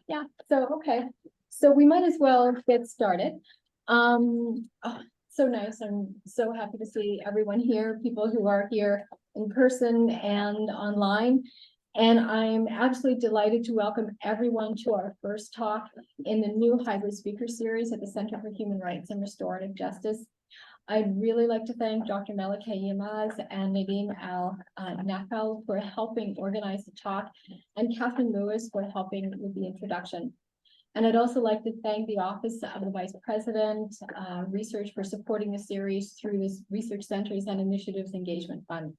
Yeah, so, okay, so we might as well get started. So nice, I'm so happy to see everyone here, people who are here in person and online. And I'm absolutely delighted to welcome everyone to our first talk in the new hybrid speaker series at the Center for Human Rights and Restorative Justice. I'd really like to thank Dr. Melike Yilmaz and Nadine Nafel for helping organize the talk, and Catherine Lewis for helping with the introduction. And I'd also like to thank the Office of the Vice President, Research, for supporting the series through this Research Centers and Initiatives Engagement Fund.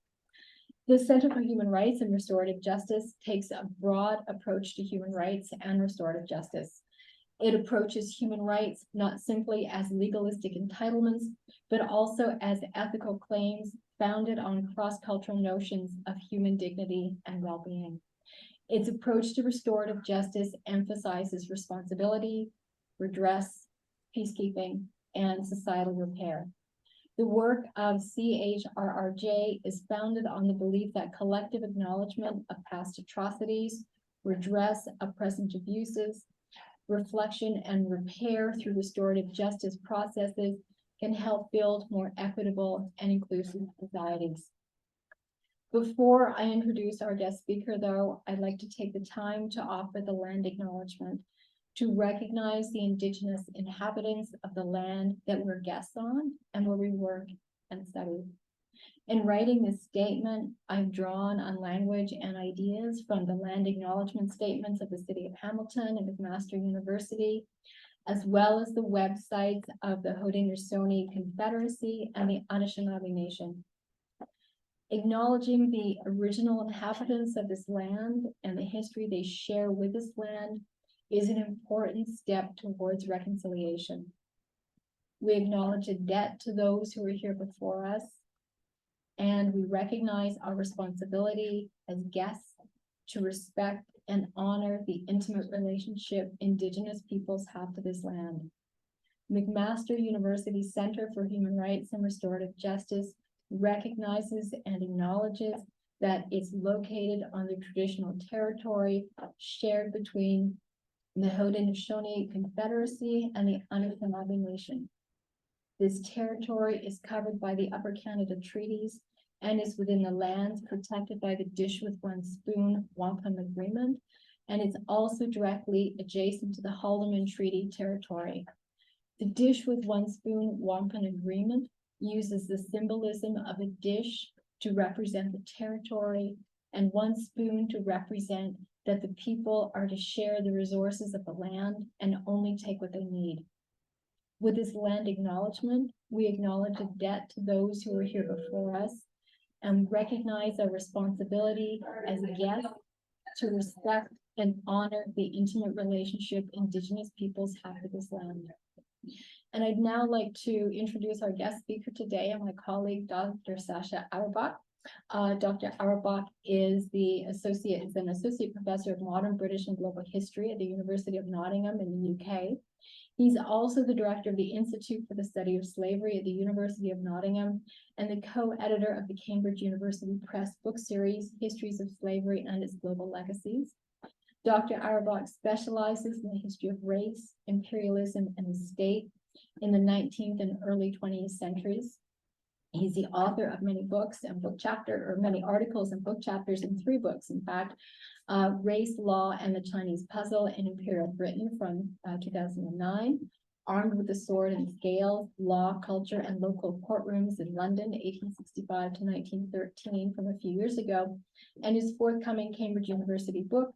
The Center for Human Rights and Restorative Justice takes a broad approach to human rights and restorative justice. It approaches human rights not simply as legalistic entitlements, but also as ethical claims founded on cross-cultural notions of human dignity and well-being. Its approach to restorative justice emphasizes responsibility, redress, peacekeeping, and societal repair. The work of CHRRJ is founded on the belief that collective acknowledgement of past atrocities, redress of present abuses, reflection and repair through restorative justice processes can help build more equitable and inclusive societies. Before I introduce our guest speaker, though, I'd like to take the time to offer the land acknowledgement to recognize the Indigenous inhabitants of the land that we're guests on and where we work and study. In writing this statement, I've drawn on language and ideas from the land acknowledgement statements of the City of Hamilton and McMaster University, as well as the websites of the Haudenosaunee Confederacy and the Anishinaabe Nation. Acknowledging the original inhabitants of this land and the history they share with this land is an important step towards reconciliation. We acknowledge a debt to those who were here before us, and we recognize our responsibility as guests to respect and honor the intimate relationship Indigenous peoples have to this land. McMaster University Center for Human Rights and Restorative Justice recognizes and acknowledges that it's located on the traditional territory shared between the Haudenosaunee Confederacy and the Anishinaabe Nation. This territory is covered by the Upper Canada Treaties and is within the lands protected by the Dish with One Spoon Wampum Agreement, and it's also directly adjacent to the Haldeman Treaty territory. The Dish with One Spoon Wampum Agreement uses the symbolism of a dish to represent the territory and one spoon to represent that the people are to share the resources of the land and only take what they need. With this land acknowledgement, we acknowledge a debt to those who were here before us and recognize our responsibility as guests to respect and honor the intimate relationship Indigenous peoples have with this land. And I'd now like to introduce our guest speaker today and my colleague, Dr. Sascha Auerbach. Dr. Auerbach is an associate professor of modern British and global history at the University of Nottingham in the UK. He's also the director of the Institute for the Study of Slavery at the University of Nottingham and the co-editor of the Cambridge University Press book series, Histories of Slavery and Its Global Legacies. Dr. Auerbach specializes in the history of race, imperialism, and the state in the 19th and early 20th centuries. He's the author of many books and many articles and book chapters in 3 books, in fact, Race, Law, and the Chinese Puzzle in Imperial Britain from 2009, Armed with the Sword and Scales, Law, Culture, and Local Courtrooms in London, 1865 to 1913 from a few years ago, and his forthcoming Cambridge University book,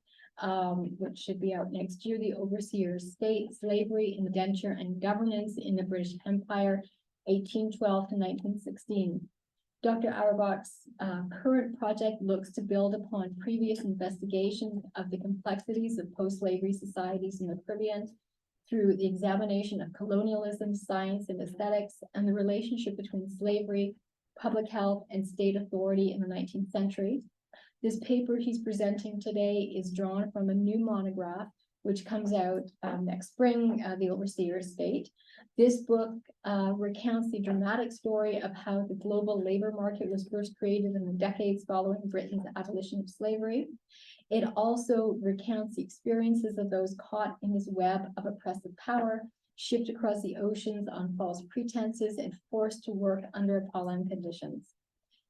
which should be out next year, The Overseer's State, Slavery, Indenture, and Governance in the British Empire, 1812 to 1916. Dr. Auerbach's current project looks to build upon previous investigations of the complexities of post-slavery societies in the Caribbean through the examination of colonialism, science, and aesthetics, and the relationship between slavery, public health, and state authority in the 19th century. This paper he's presenting today is drawn from a new monograph, which comes out next spring, The Overseer's State. This book recounts the dramatic story of how the global labor market was first created in the decades following Britain's abolition of slavery. It also recounts the experiences of those caught in this web of oppressive power, shipped across the oceans on false pretenses, and forced to work under appalling conditions.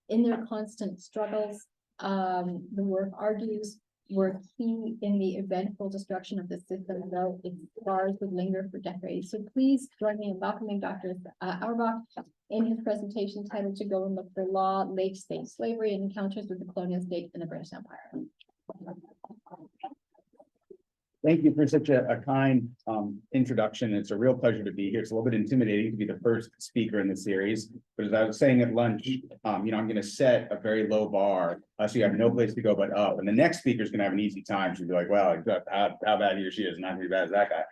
In their constant struggles, the work argues were key in the eventful destruction of the system, though its scars would linger for decades. So please join me in welcoming Dr. Auerbach in his presentation titled "To Go and Look for Law, Late State Slavery, and Encounters with the Colonial State in the British Empire." Thank you for such a kind introduction. It's a real pleasure to be here. It's a little bit intimidating to be the first speaker in the series, but as I was saying at lunch, I'm going to set a very low bar, so you have no place to go but up. And the next speaker is going to have an easy time. She'll be like, "Well, how bad he or she is, not as bad as that guy."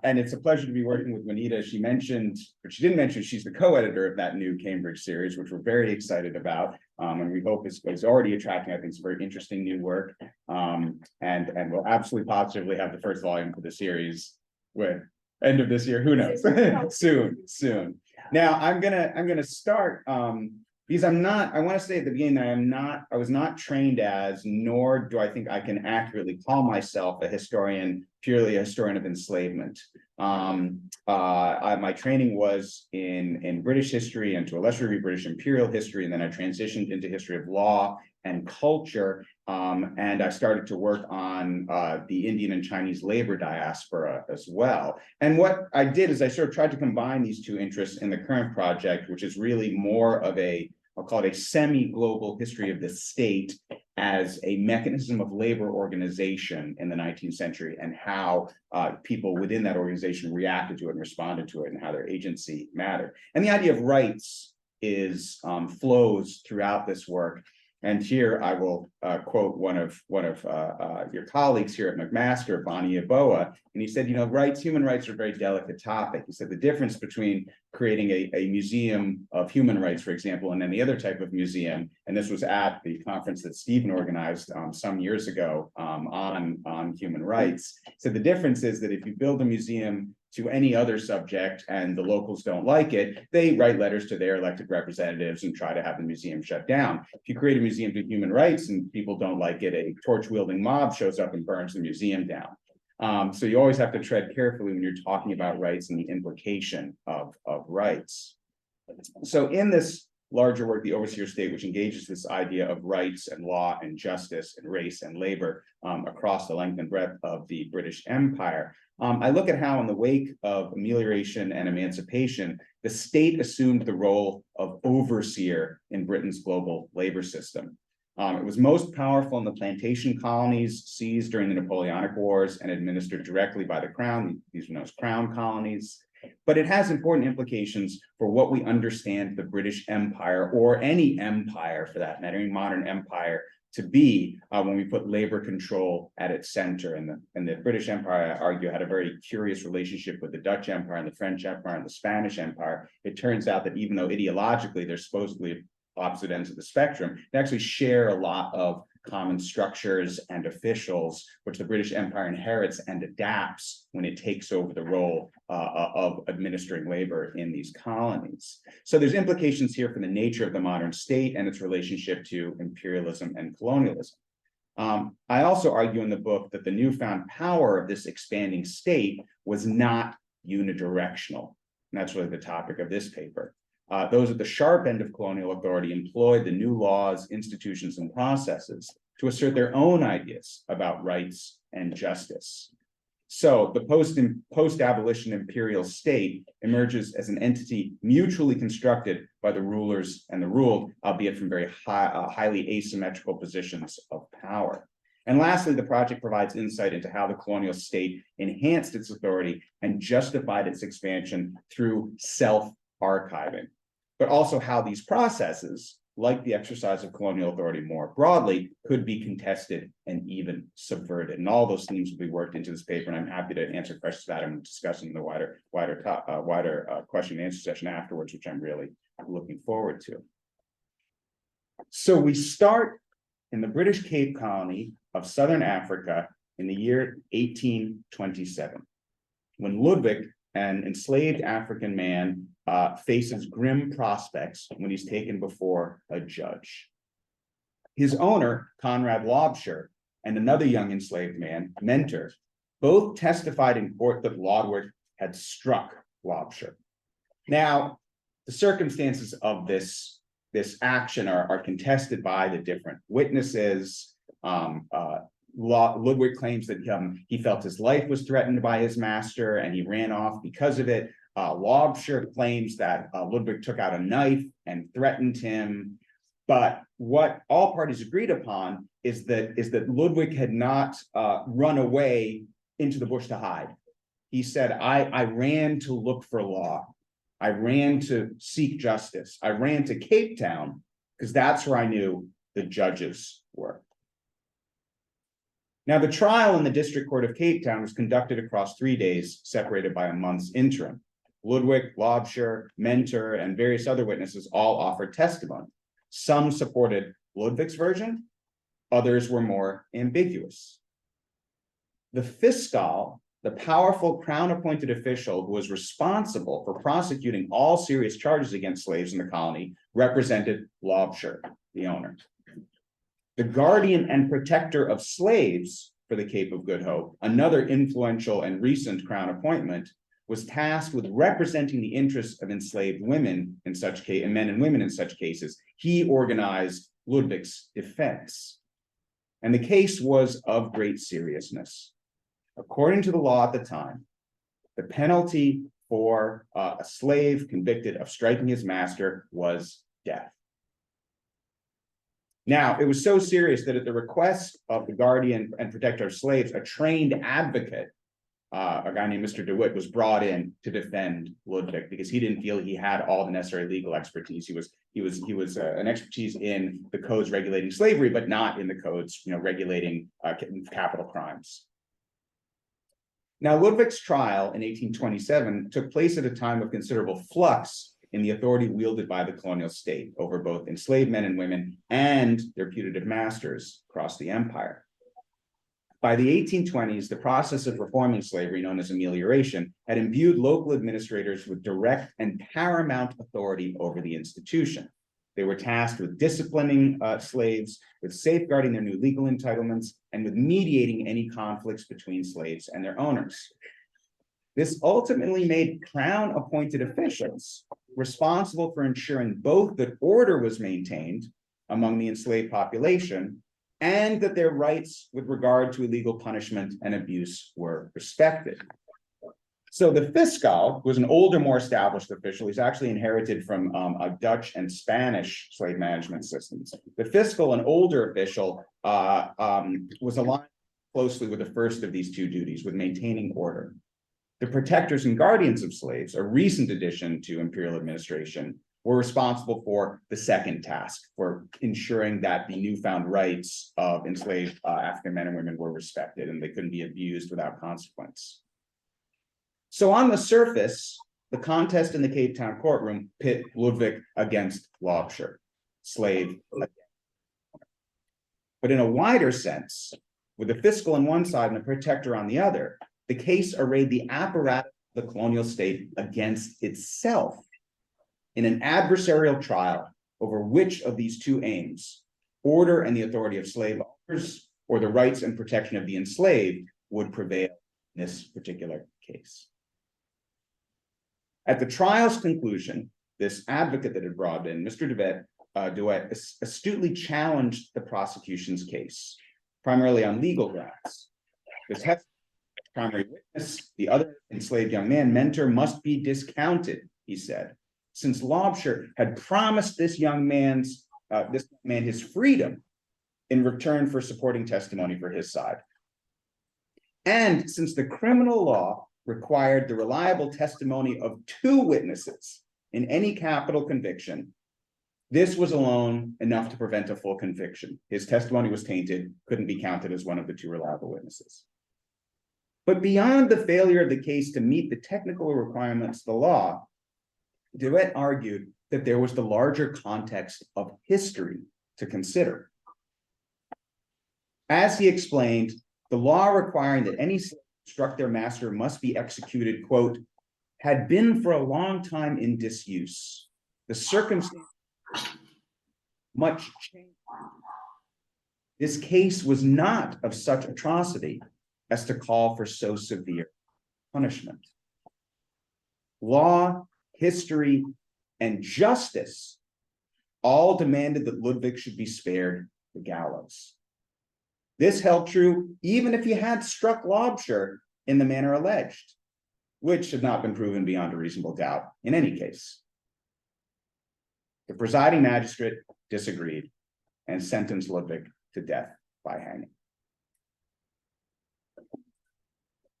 And it's a pleasure to be working with Juanita. She mentioned, but she didn't mention, she's the co-editor of that new Cambridge series, which we're very excited about. And we hope is already attracting, I think, some very interesting new work. And we'll absolutely positively have the first volume for the series with end of this year. Who knows? soon. Now I'm gonna start because I want to say at the beginning that I was not trained as, nor do I think I can accurately call myself a historian, purely a historian of enslavement. My training was in British history and to a lesser degree British imperial history, and then I transitioned into history of law and culture, and I started to work on the Indian and Chinese labor diaspora as well. And what I did is I sort of tried to combine these two interests in the current project, which is really more of a, I'll call it a semi-global history of the state as a mechanism of labor organization in the 19th century, and how people within that organization reacted to it and responded to it, and how their agency mattered. And the idea of rights is flows throughout this work. And here I will quote one of your colleagues here at McMaster, Bonnie Yeboah, and he said, rights, human rights are a very delicate topic. He said the difference between creating a museum of human rights, for example, and any other type of museum, and this was at the conference that Stephen organized some years ago on human rights. So the difference is that if you build a museum to any other subject and the locals don't like it, they write letters to their elected representatives and try to have the museum shut down. If you create a museum to human rights and people don't like it, a torch-wielding mob shows up and burns the museum down. So you always have to tread carefully when you're talking about rights and the implication of rights. So in this larger work, The Overseer State, which engages this idea of rights and law and justice and race and labor across the length and breadth of the British Empire, I look at how in the wake of amelioration and emancipation, the state assumed the role of overseer in Britain's global labor system. It was most powerful in the plantation colonies seized during the Napoleonic Wars and administered directly by the crown. These were known as crown colonies. But it has important implications for what we understand the British Empire, or any empire for that matter, any modern empire, to be when we put labor control at its center. And the British Empire, I argue, had a very curious relationship with the Dutch Empire and the French Empire and the Spanish Empire. It turns out that even though ideologically they're supposedly opposite ends of the spectrum, they actually share a lot of common structures and officials, which the British Empire inherits and adapts when it takes over the role of administering labor in these colonies. So there's implications here for the nature of the modern state and its relationship to imperialism and colonialism. I also argue in the book that the newfound power of this expanding state was not unidirectional. And that's really the topic of this paper. Those at the sharp end of colonial authority employed the new laws, institutions, and processes to assert their own ideas about rights and justice. So the post-abolition imperial state emerges as an entity mutually constructed by the rulers and the ruled, albeit from very highly asymmetrical positions of power. And lastly, the project provides insight into how the colonial state enhanced its authority and justified its expansion through self-archiving, but also how these processes, like the exercise of colonial authority more broadly, could be contested and even subverted. And all those themes will be worked into this paper, and I'm happy to answer questions about them and discuss in the wider question and answer session afterwards, which I'm really looking forward to. So we start in the British Cape Colony of Southern Africa in the year 1827, when Ludwig, an enslaved African man, faces grim prospects when he's taken before a judge. His owner, Conrad Lobsher, and another young enslaved man, Mentor, both testified in court that Ludwig had struck Lobsher. Now, the circumstances of this action are contested by the different witnesses. Ludwig claims that he felt his life was threatened by his master and he ran off because of it. Lobsher claims that Ludwig took out a knife and threatened him. But what all parties agreed upon is that Ludwig had not run away into the bush to hide. He said, I ran to look for law. I ran to seek justice. I ran to Cape Town because that's where I knew the judges were. Now, the trial in the District Court of Cape Town was conducted across 3 days, separated by a month's interim. Ludwig, Lobsher, Mentor, and various other witnesses all offered testimony. Some supported Ludwig's version, others were more ambiguous. The fiscal, the powerful crown-appointed official who was responsible for prosecuting all serious charges against slaves in the colony, represented Lobsher, the owner. The guardian and protector of slaves for the Cape of Good Hope, another influential and recent crown appointment, was tasked with representing the interests of enslaved women in such case, and men and women in such cases. He organized Ludwig's defense. And the case was of great seriousness. According to the law at the time, the penalty for a slave convicted of striking his master was death. Now, it was so serious that at the request of the guardian and protector of slaves, a trained advocate, a guy named Mr. DeWitt, was brought in to defend Ludwig because he didn't feel he had all the necessary legal expertise. He was an expertise in the codes regulating slavery, but not in the codes, regulating capital crimes. Now, Ludwig's trial in 1827 took place at a time of considerable flux in the authority wielded by the colonial state over both enslaved men and women and their putative masters across the empire. By the 1820s, the process of reforming slavery, known as amelioration, had imbued local administrators with direct and paramount authority over the institution. They were tasked with disciplining slaves, with safeguarding their new legal entitlements, and with mediating any conflicts between slaves and their owners. This ultimately made crown-appointed officials responsible for ensuring both that order was maintained among the enslaved population and that their rights with regard to illegal punishment and abuse were respected. So the fiscal was an older, more established official. He's actually inherited from Dutch and Spanish slave management systems. The fiscal, an older official, was aligned closely with the first of these two duties, with maintaining order. The protectors and guardians of slaves, a recent addition to imperial administration, were responsible for the second task, for ensuring that the newfound rights of enslaved African men and women were respected and they couldn't be abused without consequence. So on the surface, the contest in the Cape Town courtroom pit Ludwig against Lobsher, slave. But in a wider sense, with the fiscal on one side and the protector on the other, the case arrayed the apparatus of the colonial state against itself in an adversarial trial over which of these two aims, order and the authority of slave owners, or the rights and protection of the enslaved, would prevail in this particular case. At the trial's conclusion, this advocate that had brought in, Mr. DeWitt, astutely challenged the prosecution's case, primarily on legal grounds. The primary witness, the other enslaved young man, Mentor, must be discounted, he said, since Lobsher had promised this young man his freedom in return for supporting testimony for his side. And since the criminal law required the reliable testimony of two witnesses in any capital conviction, this was alone enough to prevent a full conviction. His testimony was tainted, couldn't be counted as one of the two reliable witnesses. But beyond the failure of the case to meet the technical requirements of the law, DeWitt argued that there was the larger context of history to consider. As he explained, the law requiring that any slave who struck their master must be executed, quote, had been for a long time in disuse. The circumstance much changed This case was not of such atrocity as to call for so severe punishment. Law, history, and justice all demanded that Ludwig should be spared the gallows. This held true even if he had struck Lobsher in the manner alleged, which had not been proven beyond a reasonable doubt in any case. The presiding magistrate disagreed and sentenced Ludwig to death by hanging.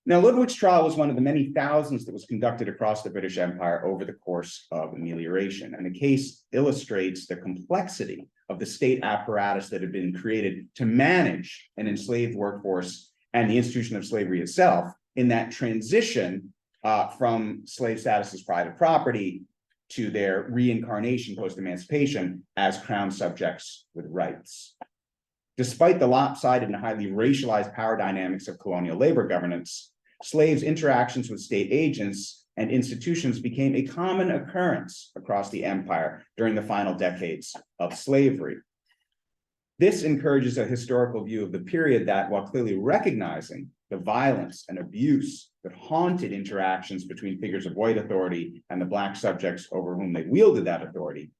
Now, Ludwig's trial was one of the many thousands that was conducted across the British Empire over the course of amelioration, and the case illustrates the complexity of the state apparatus that had been created to manage an enslaved workforce and the institution of slavery itself in that transition from slave status as private property to their reincarnation post-emancipation as crown subjects with rights. Despite the lopsided and highly racialized power dynamics of colonial labor governance, slaves' interactions with state agents and institutions became a common occurrence across the empire during the final decades of slavery. This encourages a historical view of the period that, while clearly recognizing the violence and abuse that haunted interactions between figures of white authority and the Black subjects over whom they wielded that authority,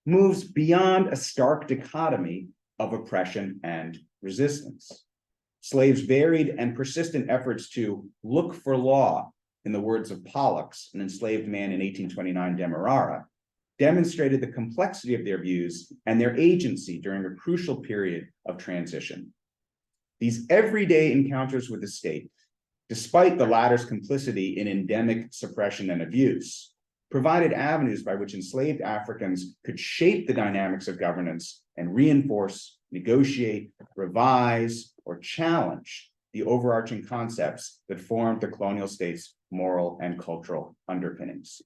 moves beyond a stark dichotomy of oppression and resistance. Slaves' varied and persistent efforts to look for law, in the words of Pollux, an enslaved man in 1829 Demerara, demonstrated the complexity of their views and their agency during a crucial period of transition. These everyday encounters with the state, despite the latter's complicity in endemic suppression and abuse, provided avenues by which enslaved Africans could shape the dynamics of governance and reinforce, negotiate, revise, or challenge the overarching concepts that formed the colonial state's moral and cultural underpinnings.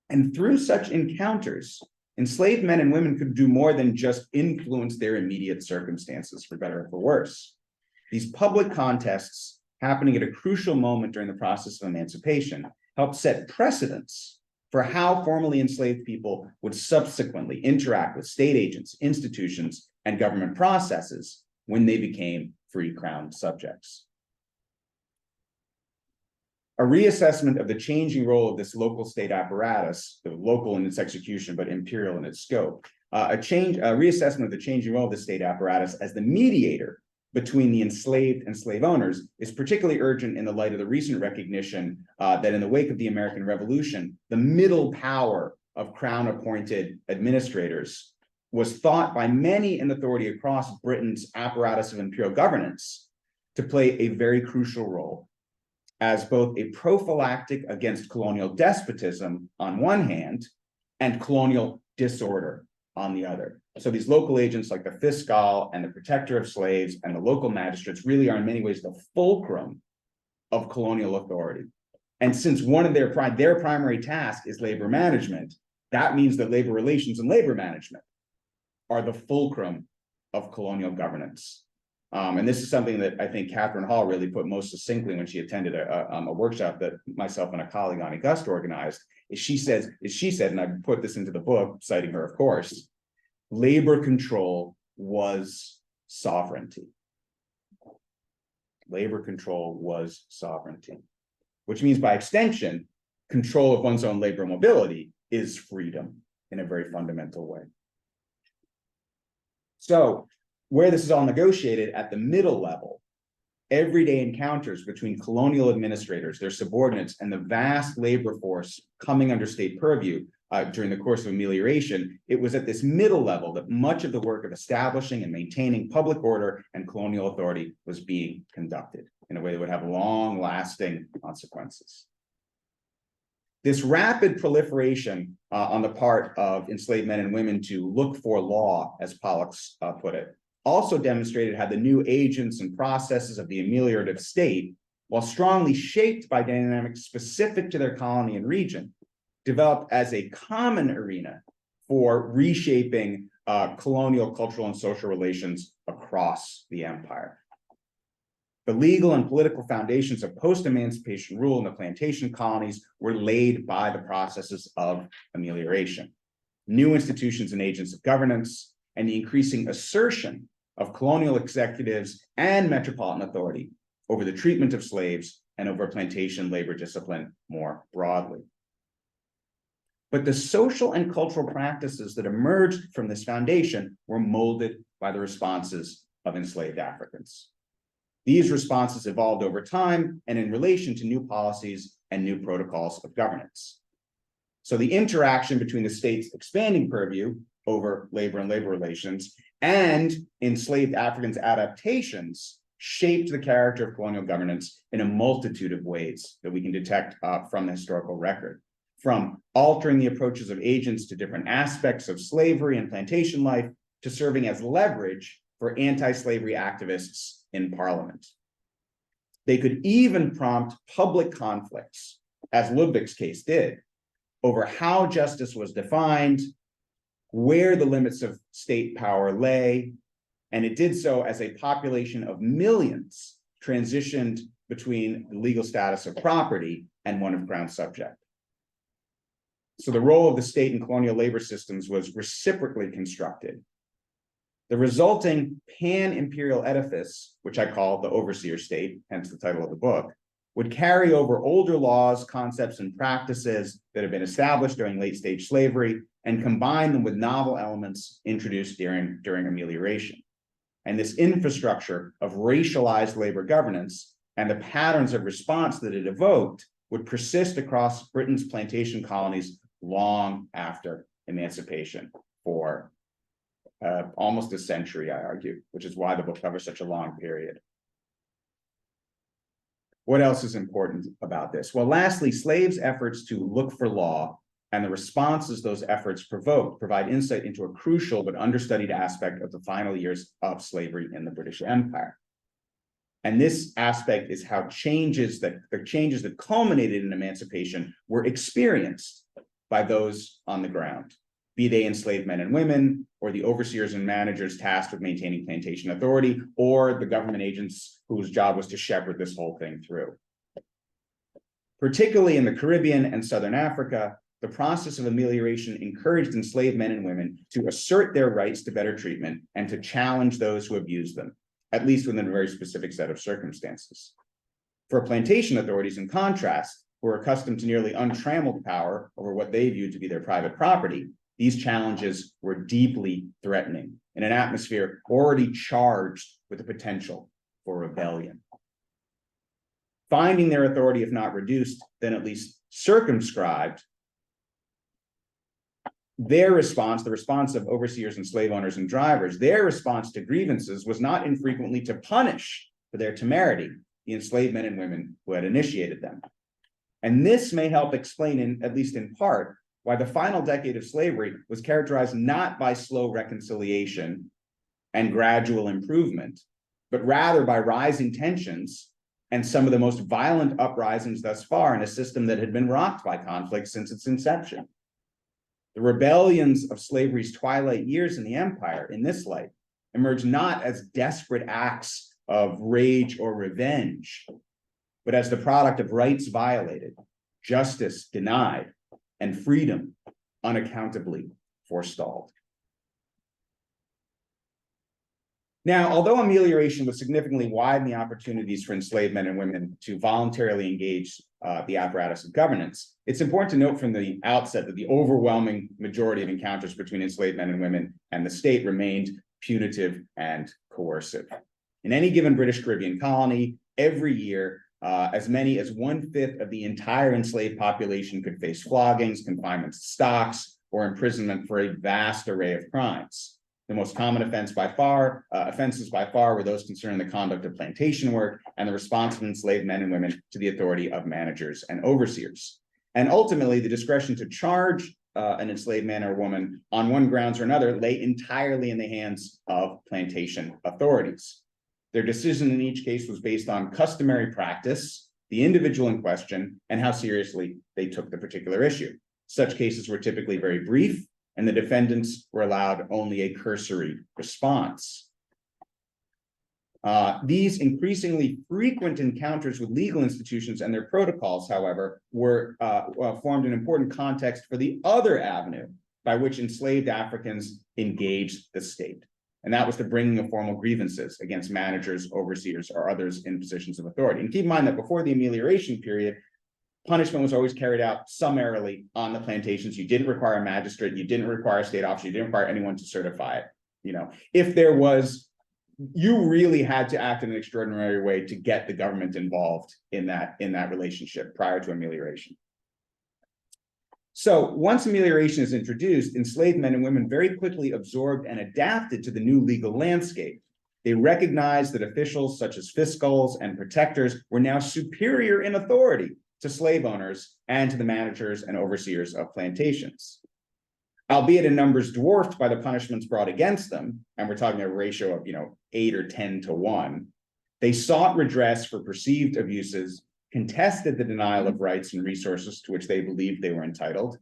And through such encounters, enslaved men and women could do more than just influence their immediate circumstances, for better or for worse. These public contests, happening at a crucial moment during the process of emancipation, helped set precedents for how formerly enslaved people would subsequently interact with state agents, institutions, and government processes when they became free crown subjects. A reassessment of the changing role of this local state apparatus, the local in its execution, but imperial in its scope, a reassessment of the changing role of the state apparatus as the mediator between the enslaved and slave owners is particularly urgent in the light of the recent recognition that in the wake of the American Revolution, the middle power of crown-appointed administrators was thought by many in authority across Britain's apparatus of imperial governance to play a very crucial role as both a prophylactic against colonial despotism on one hand and colonial disorder on the other. So these local agents like the fiscal and the protector of slaves and the local magistrates really are in many ways the fulcrum of colonial authority. And since one of their primary task is labor management, that means that labor relations and labor management are the fulcrum of colonial governance. And this is something that I think Catherine Hall really put most succinctly when she attended a workshop that myself and a colleague, Ani Gust, organized. She said, and I put this into the book, citing her, of course, labor control was sovereignty. Labor control was sovereignty, which means by extension, control of one's own labor mobility is freedom in a very fundamental way. So where this is all negotiated at the middle level, everyday encounters between colonial administrators, their subordinates, and the vast labor force coming under state purview during the course of amelioration, it was at this middle level that much of the work of establishing and maintaining public order and colonial authority was being conducted in a way that would have long-lasting consequences. This rapid proliferation on the part of enslaved men and women to look for law, as Pollux put it, also demonstrated how the new agents and processes of the ameliorative state, while strongly shaped by dynamics specific to their colony and region, developed as a common arena for reshaping colonial, cultural, and social relations across the empire. The legal and political foundations of post-emancipation rule in the plantation colonies were laid by the processes of amelioration. New institutions and agents of governance, and the increasing assertion of colonial executives and metropolitan authority over the treatment of slaves and over plantation labor discipline more broadly. But the social and cultural practices that emerged from this foundation were molded by the responses of enslaved Africans. These responses evolved over time and in relation to new policies and new protocols of governance. So the interaction between the state's expanding purview over labor and labor relations and enslaved Africans' adaptations shaped the character of colonial governance in a multitude of ways that we can detect from the historical record, from altering the approaches of agents to different aspects of slavery and plantation life to serving as leverage for anti-slavery activists in Parliament. They could even prompt public conflicts, as Ludwig's case did, over how justice was defined, where the limits of state power lay, and it did so as a population of millions transitioned between the legal status of property and one of crown subject. So the role of the state in colonial labor systems was reciprocally constructed. The resulting pan-imperial edifice, which I call the overseer state, hence the title of the book, would carry over older laws, concepts, and practices that have been established during late-stage slavery and combine them with novel elements introduced during amelioration. And this infrastructure of racialized labor governance and the patterns of response that it evoked would persist across Britain's plantation colonies long after emancipation for almost a century, I argue, which is why the book covers such a long period. What else is important about this? Well, lastly, slaves' efforts to look for law and the responses those efforts provoked provide insight into a crucial but understudied aspect of the final years of slavery in the British Empire. And this aspect is how the changes that culminated in emancipation were experienced by those on the ground, be they enslaved men and women, or the overseers and managers tasked with maintaining plantation authority, or the government agents whose job was to shepherd this whole thing through. Particularly in the Caribbean and Southern Africa, the process of amelioration encouraged enslaved men and women to assert their rights to better treatment and to challenge those who abused them, at least within a very specific set of circumstances. For plantation authorities, in contrast, who were accustomed to nearly untrammeled power over what they viewed to be their private property, these challenges were deeply threatening in an atmosphere already charged with the potential for rebellion. Finding their authority, if not reduced, then at least circumscribed, their response, the response of overseers and slave owners and drivers, their response to grievances was not infrequently to punish for their temerity the enslaved men and women who had initiated them. And this may help explain, at least in part, why the final decade of slavery was characterized not by slow reconciliation and gradual improvement, but rather by rising tensions and some of the most violent uprisings thus far in a system that had been rocked by conflict since its inception. The rebellions of slavery's twilight years in the empire, in this light, emerged not as desperate acts of rage or revenge, but as the product of rights violated, justice denied, and freedom unaccountably forestalled. Now, although amelioration would significantly widen the opportunities for enslaved men and women to voluntarily engage the apparatus of governance, it's important to note from the outset that the overwhelming majority of encounters between enslaved men and women and the state remained punitive and coercive. In any given British Caribbean colony, every year, as many as 1/5 of the entire enslaved population could face floggings, confinement to stocks, or imprisonment for a vast array of crimes. The most common offenses by far were those concerning the conduct of plantation work and the response of enslaved men and women to the authority of managers and overseers. And ultimately, the discretion to charge an enslaved man or woman on one grounds or another lay entirely in the hands of plantation authorities. Their decision in each case was based on customary practice, the individual in question, and how seriously they took the particular issue. Such cases were typically very brief, and the defendants were allowed only a cursory response. These increasingly frequent encounters with legal institutions and their protocols, however, formed an important context for the other avenue by which enslaved Africans engaged the state, And that was the bringing of formal grievances against managers, overseers, or others in positions of authority. And keep in mind that before the amelioration period, punishment was always carried out summarily on the plantations. You didn't require a magistrate, you didn't require a state officer, you didn't require anyone to certify it. If there was, you really had to act in an extraordinary way to get the government involved in that relationship prior to amelioration. So once amelioration is introduced, enslaved men and women very quickly absorbed and adapted to the new legal landscape. They recognized that officials such as fiscals and protectors were now superior in authority to slave owners and to the managers and overseers of plantations. Albeit in numbers dwarfed by the punishments brought against them, and we're talking a ratio of 8 or 10 to 1, they sought redress for perceived abuses, contested the denial of rights and resources to which they believed they were entitled,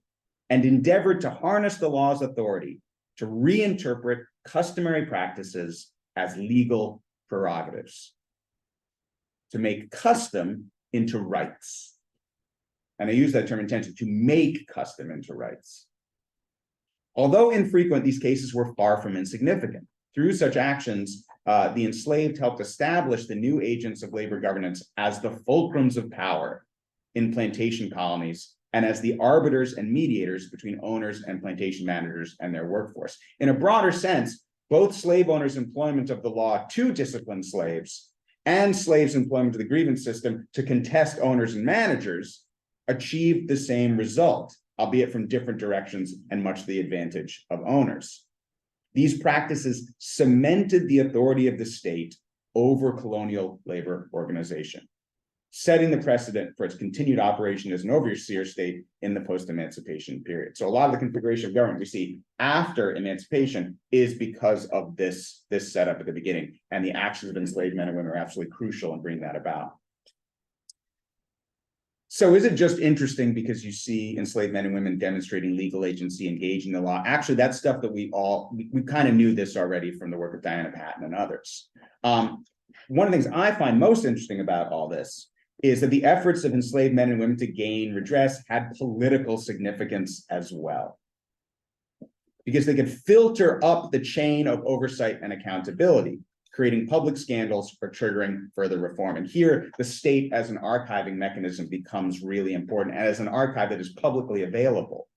and endeavored to harness the law's authority to reinterpret customary practices as legal prerogatives, to make custom into rights. And I use that term intentionally, to make custom into rights. Although infrequent, these cases were far from insignificant. Through such actions, the enslaved helped establish the new agents of labor governance as the fulcrums of power in plantation colonies and as the arbiters and mediators between owners and plantation managers and their workforce. In a broader sense, both slave owners' employment of the law to discipline slaves and slaves' employment of the grievance system to contest owners and managers achieved the same result, albeit from different directions and much to the advantage of owners. These practices cemented the authority of the state over colonial labor organization, setting the precedent for its continued operation as an overseer state in the post-emancipation period. So a lot of the configuration of government we see after emancipation is because of this setup at the beginning, and the actions of enslaved men and women are absolutely crucial in bringing that about. So is it just interesting because you see enslaved men and women demonstrating legal agency, engaging the law? Actually, that's stuff that we kind of knew this already from the work of Diana Patton and others. One of the things I find most interesting about all this is that the efforts of enslaved men and women to gain redress had political significance as well, because they could filter up the chain of oversight and accountability, creating public scandals or triggering further reform. And here, the state as an archiving mechanism becomes really important, and as an archive that is publicly available.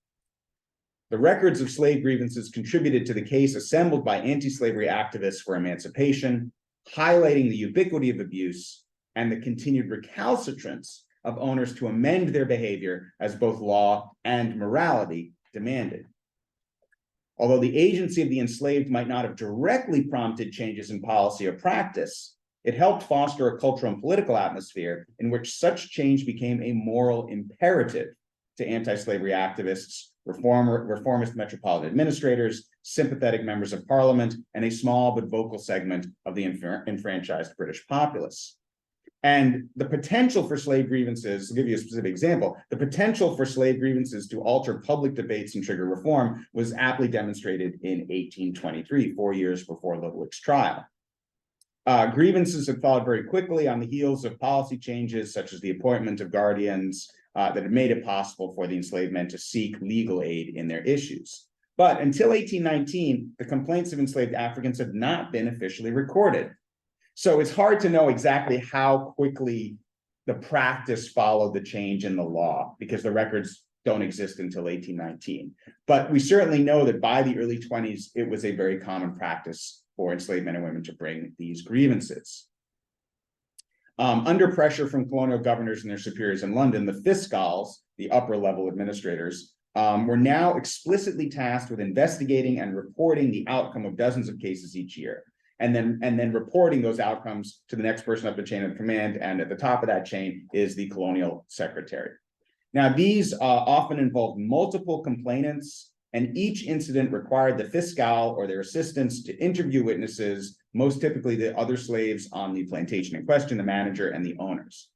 The records of slave grievances contributed to the case assembled by anti-slavery activists for emancipation, highlighting the ubiquity of abuse and the continued recalcitrance of owners to amend their behavior as both law and morality demanded. Although the agency of the enslaved might not have directly prompted changes in policy or practice, it helped foster a cultural and political atmosphere in which such change became a moral imperative to anti-slavery activists, reformist metropolitan administrators, sympathetic members of parliament, and a small but vocal segment of the enfranchised British populace. And the potential for slave grievances, to give you a specific example, the potential for slave grievances to alter public debates and trigger reform was aptly demonstrated in 1823, 4 years before Ludwig's trial. Grievances had followed very quickly on the heels of policy changes, such as the appointment of guardians that had made it possible for the enslaved men to seek legal aid in their issues. But until 1819, the complaints of enslaved Africans had not been officially recorded. So it's hard to know exactly how quickly the practice followed the change in the law, because the records don't exist until 1819. But we certainly know that by the early 20s, it was a very common practice for enslaved men and women to bring these grievances. Under pressure from colonial governors and their superiors in London, the fiscals, the upper level administrators, were now explicitly tasked with investigating and reporting the outcome of dozens of cases each year, and then reporting those outcomes to the next person up the chain of command. And at the top of that chain is the colonial secretary. Now, these often involved multiple complainants, and each incident required the fiscal or their assistants to interview witnesses, most typically the other slaves on the plantation in question, the manager and the owners.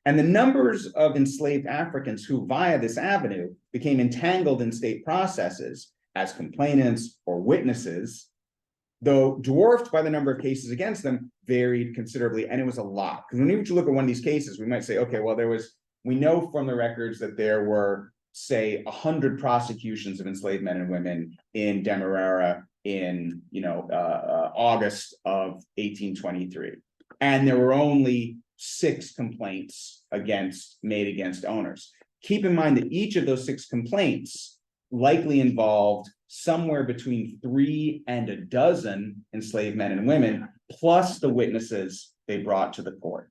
And the numbers of enslaved Africans who, via this avenue, became entangled in state processes as complainants or witnesses, though dwarfed by the number of cases against them, varied considerably, and it was a lot. Because when you look at one of these cases, we might say, okay, well, we know from the records that there were, say, 100 prosecutions of enslaved men and women in Demerara in, August of 1823. And there were only 6 complaints made against owners. Keep in mind that each of those 6 complaints likely involved somewhere between 3 and a dozen enslaved men and women, plus the witnesses they brought to the court.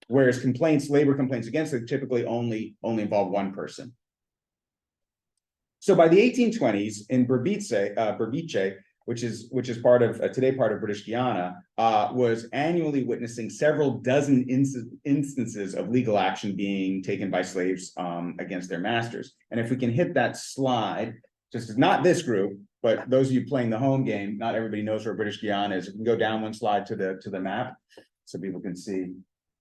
Whereas labor complaints against them typically only involve one person. So by the 1820s in Berbice, which is part of today part of British Guiana, was annually witnessing several dozen instances of legal action being taken by slaves against their masters. And if we can hit that slide, just not this group, but those of you playing the home game, not everybody knows where British Guiana is. We can go down one slide to the map so people can see.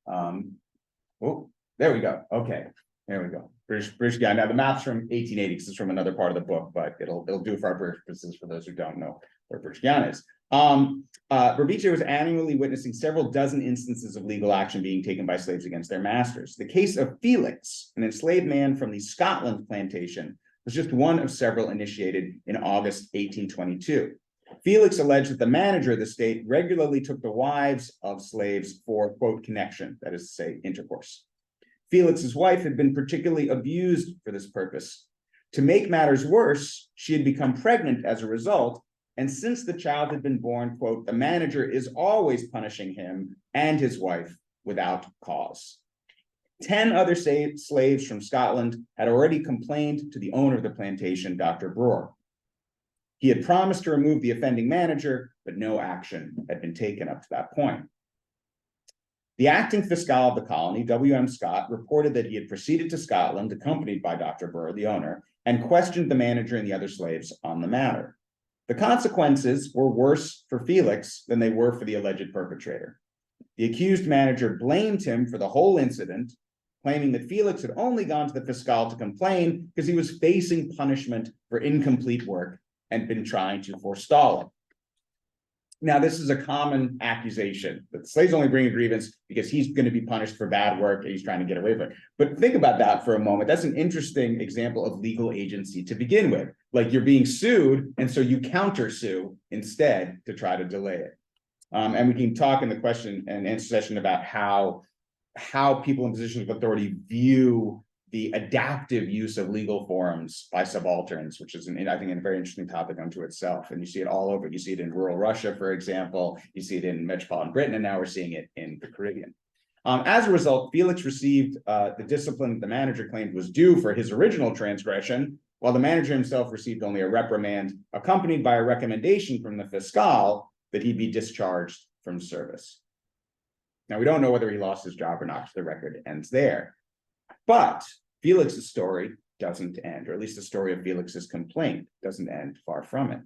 Oh, there we go. Okay, there we go. British Guiana. Now the map's from 1880, because it's from another part of the book, but it'll do for our purposes for those who don't know where British Guiana is. Berbice was annually witnessing several dozen instances of legal action being taken by slaves against their masters. The case of Felix, an enslaved man from the Scotland plantation, was just one of several initiated in August 1822. Felix alleged that the manager of the state regularly took the wives of slaves for, quote, connection, that is to say, intercourse. Felix's wife had been particularly abused for this purpose. To make matters worse, she had become pregnant as a result, and since the child had been born, quote, the manager is always punishing him and his wife without cause. 10 other slaves from Scotland had already complained to the owner of the plantation, Dr. Brewer. He had promised to remove the offending manager, but no action had been taken up to that point. The acting fiscal of the colony, W.M. Scott, reported that he had proceeded to Scotland, accompanied by Dr. Burr, the owner, and questioned the manager and the other slaves on the matter. The consequences were worse for Felix than they were for the alleged perpetrator. The accused manager blamed him for the whole incident, claiming that Felix had only gone to the fiscal to complain because he was facing punishment for incomplete work and been trying to forestall it. Now, this is a common accusation that the slaves only bring a grievance because he's going to be punished for bad work and he's trying to get away with it. But think about that for a moment. That's an interesting example of legal agency to begin with. Like you're being sued, and so you counter-sue instead to try to delay it. And we can talk in the question and answer session about how people in positions of authority view the adaptive use of legal forms by subalterns, which is, I think, a very interesting topic unto itself. And you see it all over. You see it in rural Russia, for example. You see it in metropolitan Britain, and now we're seeing it in the Caribbean. As a result, Felix received the discipline the manager claimed was due for his original transgression, while the manager himself received only a reprimand, accompanied by a recommendation from the fiscal that he be discharged from service. Now, we don't know whether he lost his job or not, so the record ends there. But Felix's story doesn't end, or at least the story of Felix's complaint doesn't end, far from it.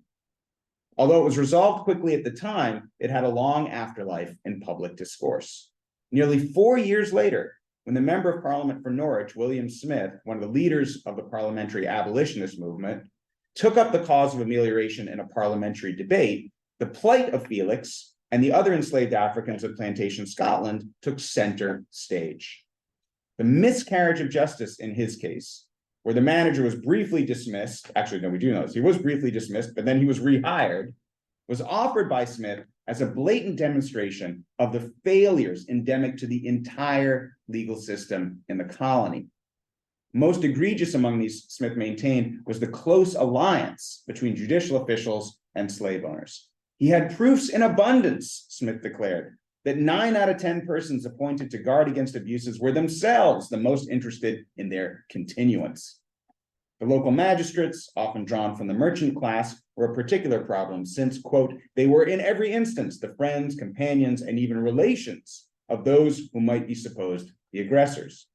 Although it was resolved quickly at the time, it had a long afterlife in public discourse. Nearly 4 years later, when the Member of Parliament for Norwich, William Smith, one of the leaders of the parliamentary abolitionist movement, took up the cause of amelioration in a parliamentary debate, the plight of Felix and the other enslaved Africans of plantation Scotland took center stage. The miscarriage of justice in his case, where the manager was briefly dismissed, actually, no, we do know this, he was briefly dismissed, but then he was rehired, was offered by Smith as a blatant demonstration of the failures endemic to the entire legal system in the colony. Most egregious among these, Smith maintained, was the close alliance between judicial officials and slave owners. He had proofs in abundance, Smith declared, that 9 out of 10 persons appointed to guard against abuses were themselves the most interested in their continuance. The local magistrates, often drawn from the merchant class, were a particular problem since, quote, they were in every instance the friends, companions, and even relations of those who might be supposed the aggressors.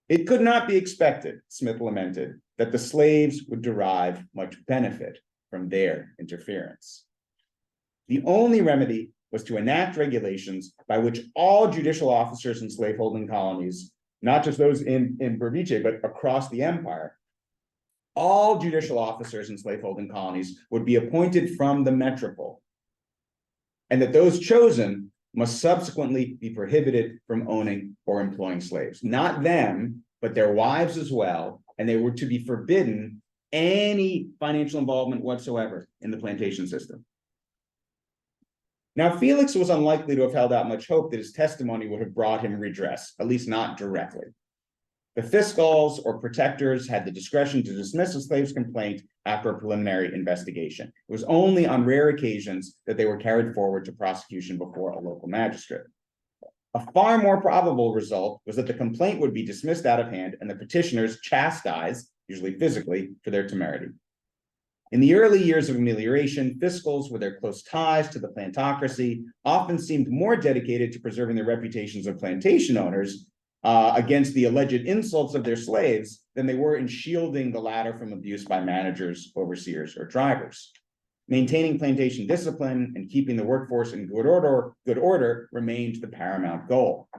It could not be expected, Smith lamented, that the slaves would derive much benefit from their interference. The only remedy was to enact regulations by which all judicial officers in slaveholding colonies, not just those in Berbice, but across the empire, all judicial officers in slaveholding colonies would be appointed from the metropole, and that those chosen must subsequently be prohibited from owning or employing slaves. Not them, but their wives as well, and they were to be forbidden any financial involvement whatsoever in the plantation system. Now, Felix was unlikely to have held out much hope that his testimony would have brought him redress, at least not directly. The fiscals or protectors had the discretion to dismiss a slave's complaint after a preliminary investigation. It was only on rare occasions that they were carried forward to prosecution before a local magistrate. A far more probable result was that the complaint would be dismissed out of hand and the petitioners chastised, usually physically, for their temerity. In the early years of amelioration, fiscals, with their close ties to the plantocracy, often seemed more dedicated to preserving the reputations of plantation owners against the alleged insults of their slaves than they were in shielding the latter from abuse by managers, overseers, or drivers. Maintaining plantation discipline and keeping the workforce in good order remained the paramount goal.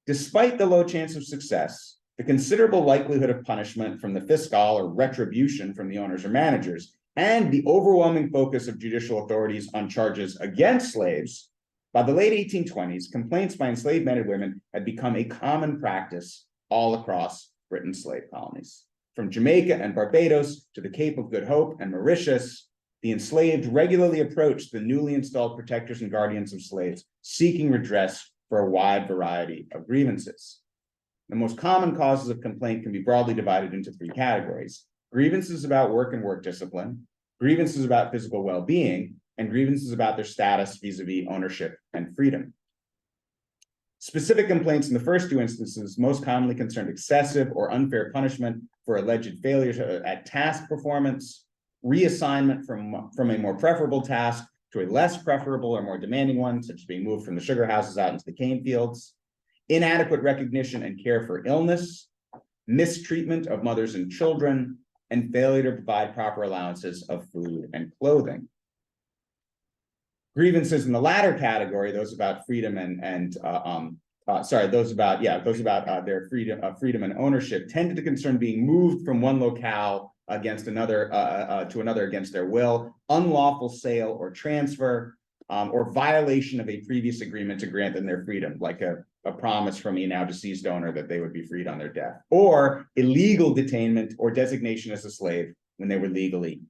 Despite the low chance of success, the considerable likelihood of punishment from the fiscal or retribution from the owners or managers, and the overwhelming focus of judicial authorities on charges against slaves, by the late 1820s, complaints by enslaved men and women had become a common practice all across Britain's slave colonies. From Jamaica and Barbados to the Cape of Good Hope and Mauritius, the enslaved regularly approached the newly installed protectors and guardians of slaves, seeking redress for a wide variety of grievances. The most common causes of complaint can be broadly divided into three categories: grievances about work and work discipline, grievances about physical well-being, and grievances about their status vis-a-vis ownership and freedom. Specific complaints in the first two instances most commonly concerned excessive or unfair punishment for alleged failures at task performance, reassignment from a more preferable task to a less preferable or more demanding one, such as being moved from the sugar houses out into the cane fields, inadequate recognition and care for illness, mistreatment of mothers and children, and failure to provide proper allowances of food and clothing. Grievances in the latter category, those about freedom their freedom and ownership, tended to concern being moved from one locale against another to another against their will, unlawful sale or transfer, or violation of a previous agreement to grant them their freedom, like a promise from a now deceased owner that they would be freed on their death, or illegal detainment or designation as a slave when they were legally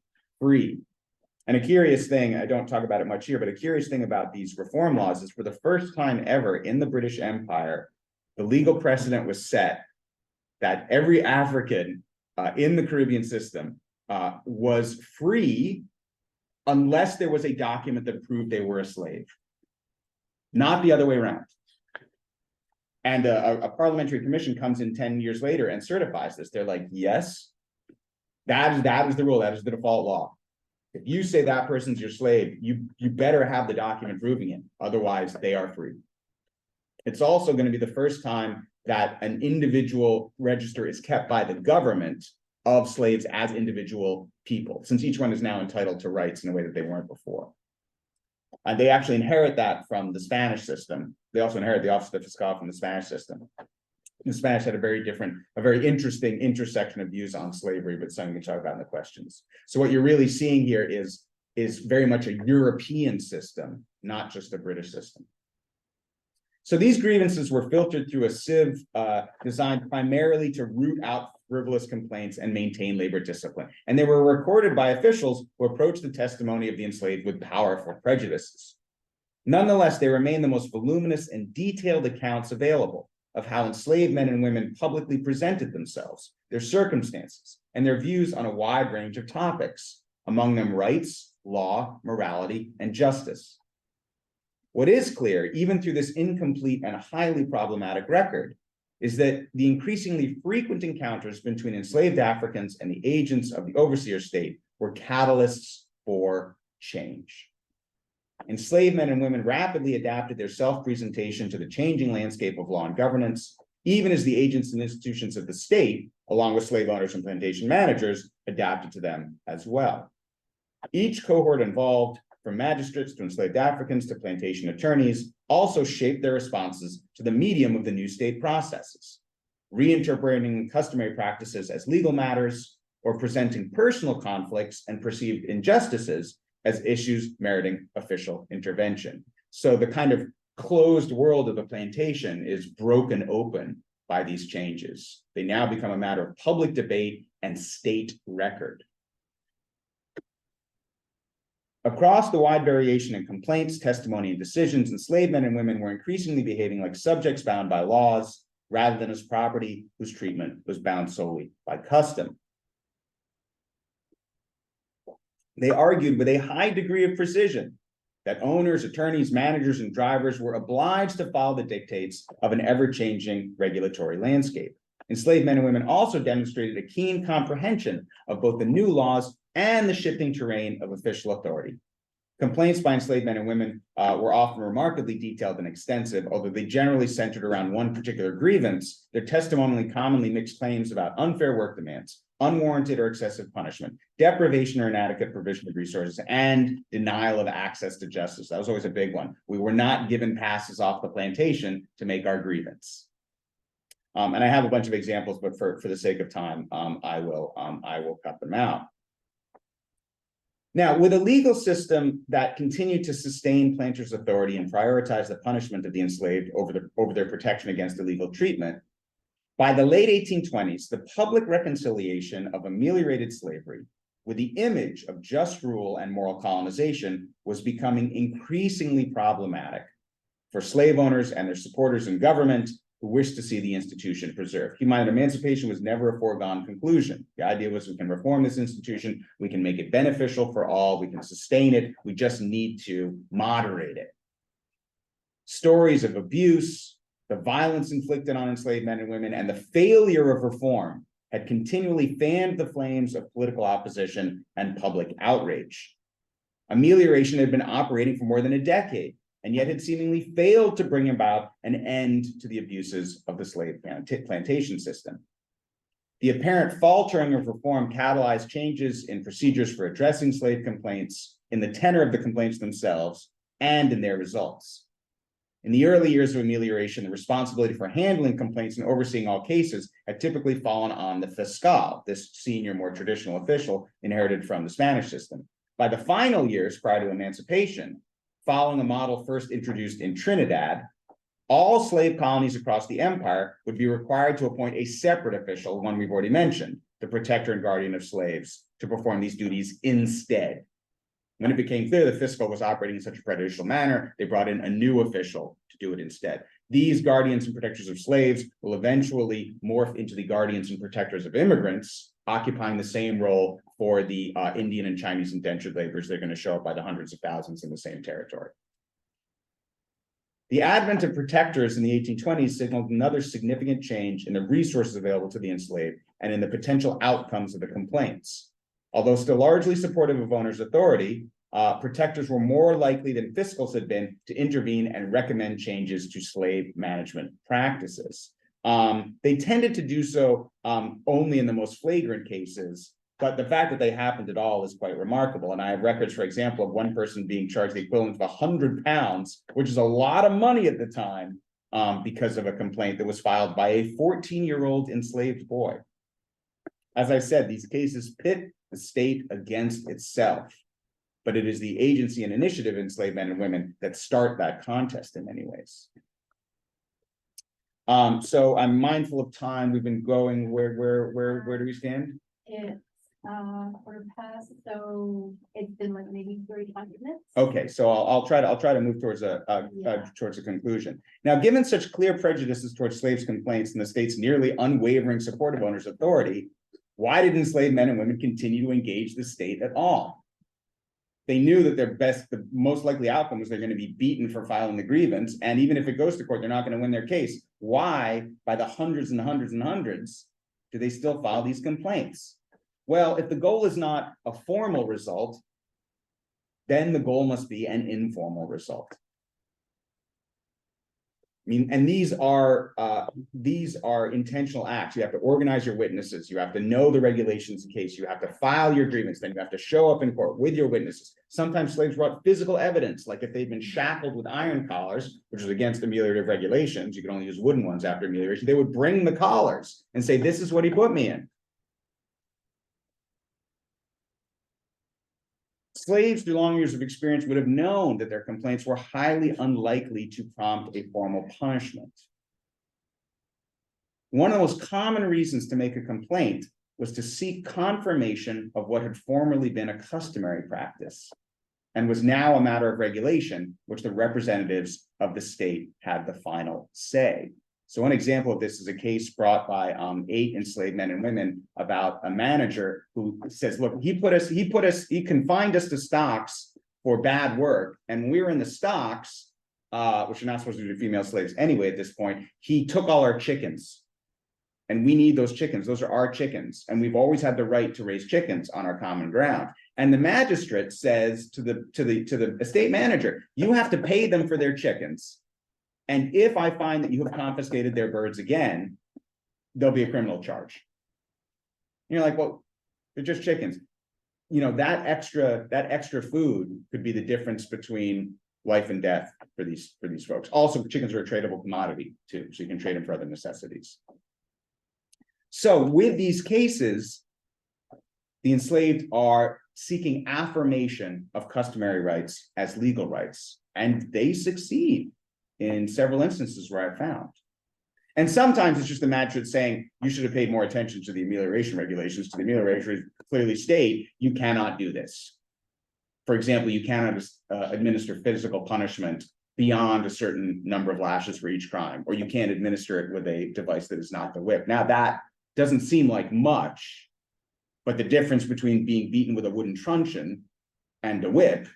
free. And a curious thing, I don't talk about it much here, but a curious thing about these reform laws is for the first time ever in the British Empire, the legal precedent was set that every African in the Caribbean system was free unless there was a document that proved they were a slave, not the other way around. And a parliamentary commission comes in 10 years later and certifies this. They're like, yes, that is the rule. That is the default law. If you say that person's your slave, you better have the document proving it. Otherwise, they are free. It's also going to be the first time that an individual register is kept by the government of slaves as individual people, since each one is now entitled to rights in a way that they weren't before. And they actually inherit that from the Spanish system. They also inherit the Office of the Fiscal from the Spanish system. The Spanish had a very interesting intersection of views on slavery, but something we can talk about in the questions. So what you're really seeing here is very much a European system, not just a British system. So these grievances were filtered through a sieve designed primarily to root out frivolous complaints and maintain labor discipline. And they were recorded by officials who approached the testimony of the enslaved with powerful prejudices. Nonetheless, they remain the most voluminous and detailed accounts available of how enslaved men and women publicly presented themselves, their circumstances, and their views on a wide range of topics, among them rights, law, morality, and justice. What is clear, even through this incomplete and highly problematic record, is that the increasingly frequent encounters between enslaved Africans and the agents of the overseer state were catalysts for change. Enslaved men and women rapidly adapted their self-presentation to the changing landscape of law and governance, even as the agents and institutions of the state, along with slave owners and plantation managers, adapted to them as well. Each cohort involved, from magistrates to enslaved Africans to plantation attorneys, also shaped their responses to the medium of the new state processes, reinterpreting customary practices as legal matters or presenting personal conflicts and perceived injustices as issues meriting official intervention. So the kind of closed world of the plantation is broken open by these changes. They now become a matter of public debate and state record. Across the wide variation in complaints, testimony, and decisions, enslaved men and women were increasingly behaving like subjects bound by laws rather than as property whose treatment was bound solely by custom. They argued with a high degree of precision that owners, attorneys, managers, and drivers were obliged to follow the dictates of an ever-changing regulatory landscape. Enslaved men and women also demonstrated a keen comprehension of both the new laws and the shifting terrain of official authority. Complaints by enslaved men and women were often remarkably detailed and extensive, although they generally centered around one particular grievance. Their testimonially commonly mixed claims about unfair work demands, unwarranted or excessive punishment, deprivation or inadequate provision of resources, and denial of access to justice. That was always a big one. We were not given passes off the plantation to make our grievance. And I have a bunch of examples, but for the sake of time, I will cut them out. Now, with a legal system that continued to sustain planters' authority and prioritize the punishment of the enslaved over their protection against illegal treatment, by the late 1820s, the public reconciliation of ameliorated slavery with the image of just rule and moral colonization was becoming increasingly problematic for slave owners and their supporters in government who wished to see the institution preserved. Keep in mind, emancipation was never a foregone conclusion. The idea was we can reform this institution, we can make it beneficial for all, we can sustain it, we just need to moderate it. Stories of abuse, the violence inflicted on enslaved men and women, and the failure of reform had continually fanned the flames of political opposition and public outrage. Amelioration had been operating for more than a decade, and yet had seemingly failed to bring about an end to the abuses of the slave plantation system. The apparent faltering of reform catalyzed changes in procedures for addressing slave complaints, in the tenor of the complaints themselves, and in their results. In the early years of amelioration, the responsibility for handling complaints and overseeing all cases had typically fallen on the fiscal, this senior, more traditional official inherited from the Spanish system. By the final years prior to emancipation, following a model first introduced in Trinidad, all slave colonies across the empire would be required to appoint a separate official, one we've already mentioned, the protector and guardian of slaves, to perform these duties instead. When it became clear the fiscal was operating in such a prejudicial manner, they brought in a new official to do it instead. These guardians and protectors of slaves will eventually morph into the guardians and protectors of immigrants, occupying the same role for the Indian and Chinese indentured laborers. They're going to show up by the hundreds of thousands in the same territory. The advent of protectors in the 1820s signaled another significant change in the resources available to the enslaved and in the potential outcomes of the complaints. Although still largely supportive of owners' authority, protectors were more likely than fiscals had been to intervene and recommend changes to slave management practices. They tended to do so only in the most flagrant cases, but the fact that they happened at all is quite remarkable. And I have records, for example, of one person being charged the equivalent of 100 pounds, which is a lot of money at the time, because of a complaint that was filed by a 14-year-old enslaved boy. As I said, these cases pit the state against itself, but it is the agency and initiative of enslaved men and women that start that contest in many ways. So I'm mindful of time. We've been going, where do we stand? It's quarter past, so it's been like maybe 35 minutes. Okay, so I'll try to move towards a conclusion. Now, given such clear prejudices towards slaves' complaints and the state's nearly unwavering support of owners' authority, why did enslaved men and women continue to engage the state at all? They knew that the most likely outcome was they're going to be beaten for filing the grievance, and even if it goes to court, they're not going to win their case. Why, by the hundreds and hundreds and hundreds, do they still file these complaints? Well, if the goal is not a formal result, then the goal must be an informal result. I mean, and these are intentional acts. You have to organize your witnesses. You have to know the regulations in case. You have to file your grievance. Then you have to show up in court with your witnesses. Sometimes slaves brought physical evidence, like if they'd been shackled with iron collars, which was against ameliorative regulations. You could only use wooden ones after amelioration. They would bring the collars and say, "This is what he put me in." Slaves, through long years of experience, would have known that their complaints were highly unlikely to prompt a formal punishment. One of the most common reasons to make a complaint was to seek confirmation of what had formerly been a customary practice and was now a matter of regulation, which the representatives of the state had the final say. So one example of this is a case brought by 8 enslaved men and women about a manager who says, look, he confined us to stocks for bad work. And when we were in the stocks, which are not supposed to do to female slaves anyway at this point, he took all our chickens. And we need those chickens. Those are our chickens. And we've always had the right to raise chickens on our common ground. And the magistrate says to the estate manager, you have to pay them for their chickens. And if I find that you have confiscated their birds again, there'll be a criminal charge. And you're like, well, they're just chickens. You know, that extra food could be the difference between life and death for these folks. Also, chickens are a tradable commodity too, so you can trade them for other necessities. So with these cases, the enslaved are seeking affirmation of customary rights as legal rights, and they succeed in several instances where I found. And sometimes it's just the magistrate saying, you should have paid more attention to the amelioration regulations. To the amelioration clearly state, you cannot do this. For example, you cannot administer physical punishment beyond a certain number of lashes for each crime, or you can't administer it with a device that is not the whip. Now that doesn't seem like much, but the difference between being beaten with a wooden truncheon and a whip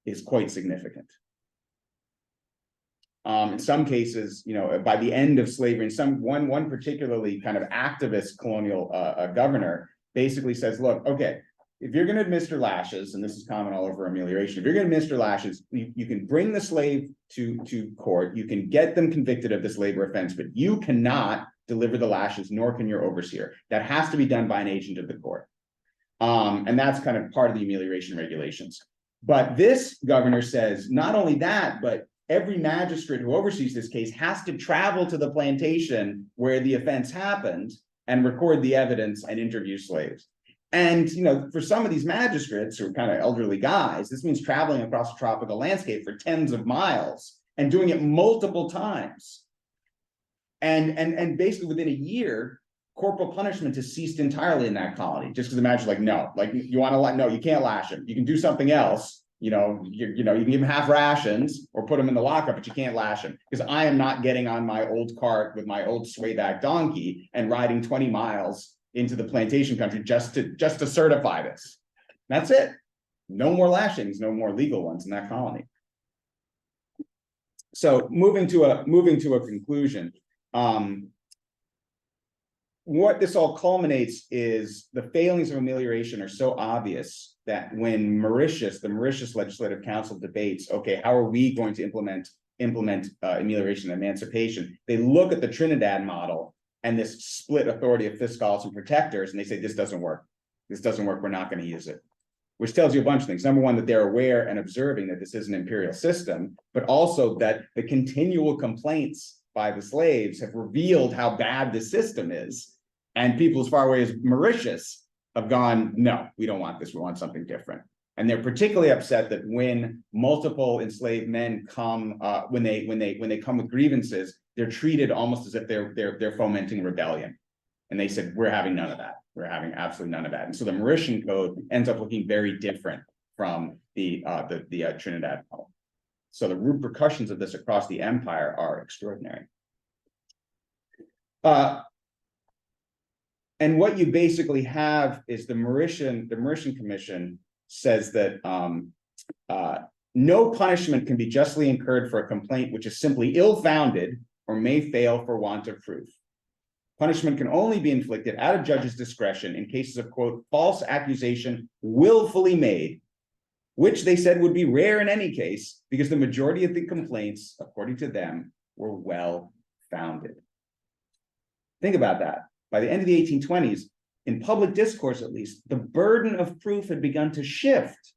is quite significant. In some cases, you know, by the end of slavery, one particularly kind of activist colonial governor basically says, look, okay, if you're going to administer lashes, and this is common all over amelioration, if you're going to administer lashes, you can bring the slave to court, you can get them convicted of this labor offense, but you cannot deliver the lashes, nor can your overseer. That has to be done by an agent of the court. And that's kind of part of the amelioration regulations. But this governor says, not only that, but every magistrate who oversees this case has to travel to the plantation where the offense happened and record the evidence and interview slaves. And, you know, for some of these magistrates who are kind of elderly guys, this means traveling across a tropical landscape for tens of miles and doing it multiple times. And basically within a year, corporal punishment has ceased entirely in that colony, just because the magistrate's like, no, like you want to, no, you can't lash him. You can do something else. You can give him half rations or put him in the lockup, but you can't lash him, because I am not getting on my old cart with my old swayback donkey and riding 20 miles into the plantation country just to certify this. That's it. No more lashings, no more legal ones in that colony. So moving to a conclusion, what this all culminates is the failings of amelioration are so obvious that when the Mauritius Legislative Council debates, okay, how are we going to implement amelioration and emancipation? They look at the Trinidad model and this split authority of fiscals and protectors, and they say, this doesn't work. This doesn't work. We're not going to use it. Which tells you a bunch of things. Number one, that they're aware and observing that this is an imperial system, but also that the continual complaints by the slaves have revealed how bad the system is. And people as far away as Mauritius have gone, no, we don't want this. We want something different. And they're particularly upset that when multiple enslaved men come, when they come with grievances, they're treated almost as if they're fomenting rebellion. And they said, we're having none of that. We're having absolutely none of that. And so the Mauritian code ends up looking very different from the Trinidad model. So the repercussions of this across the empire are extraordinary. And what you basically have is the Mauritian Commission says that no punishment can be justly incurred for a complaint which is simply ill-founded or may fail for want of proof. Punishment can only be inflicted at a judge's discretion in cases of, quote, false accusation willfully made, which they said would be rare in any case because the majority of the complaints, according to them, were well-founded. Think about that. By the end of the 1820s, in public discourse at least, the burden of proof had begun to shift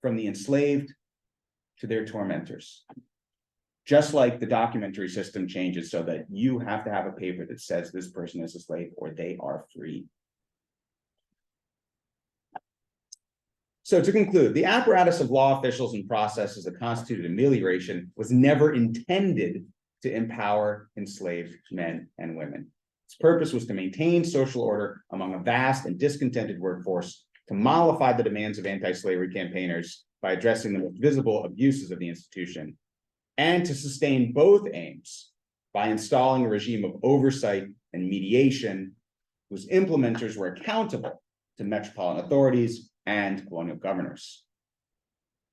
from the enslaved to their tormentors. Just like the documentary system changes so that you have to have a paper that says this person is a slave or they are free. So to conclude, the apparatus of law officials and processes that constituted amelioration was never intended to empower enslaved men and women. Its purpose was to maintain social order among a vast and discontented workforce, to mollify the demands of anti-slavery campaigners by addressing the most visible abuses of the institution, and to sustain both aims by installing a regime of oversight and mediation whose implementers were accountable to metropolitan authorities and colonial governors.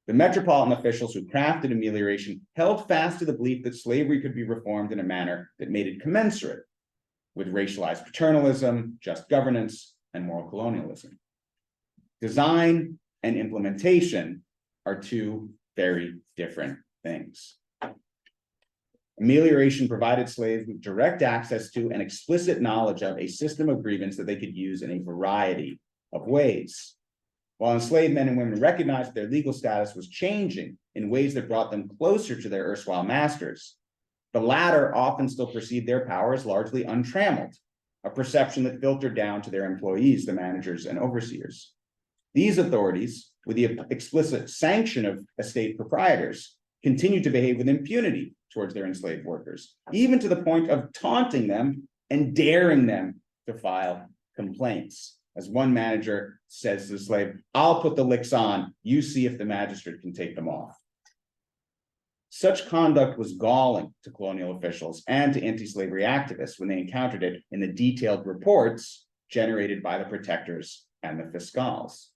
The metropolitan officials who crafted amelioration held fast to the belief that slavery could be reformed in a manner that made it commensurate with racialized paternalism, just governance, and moral colonialism. Design and implementation are two very different things. Amelioration provided slaves with direct access to and explicit knowledge of a system of grievance that they could use in a variety of ways. While enslaved men and women recognized that their legal status was changing in ways that brought them closer to their erstwhile masters, the latter often still perceived their power as largely untrammeled, a perception that filtered down to their employees, the managers and overseers. These authorities, with the explicit sanction of estate proprietors, continued to behave with impunity towards their enslaved workers, even to the point of taunting them and daring them to file complaints. As one manager says to the slave, "I'll put the licks on, you see if the magistrate can take them off." Such conduct was galling to colonial officials and to anti-slavery activists when they encountered it in the detailed reports generated by the protectors and the fiscals.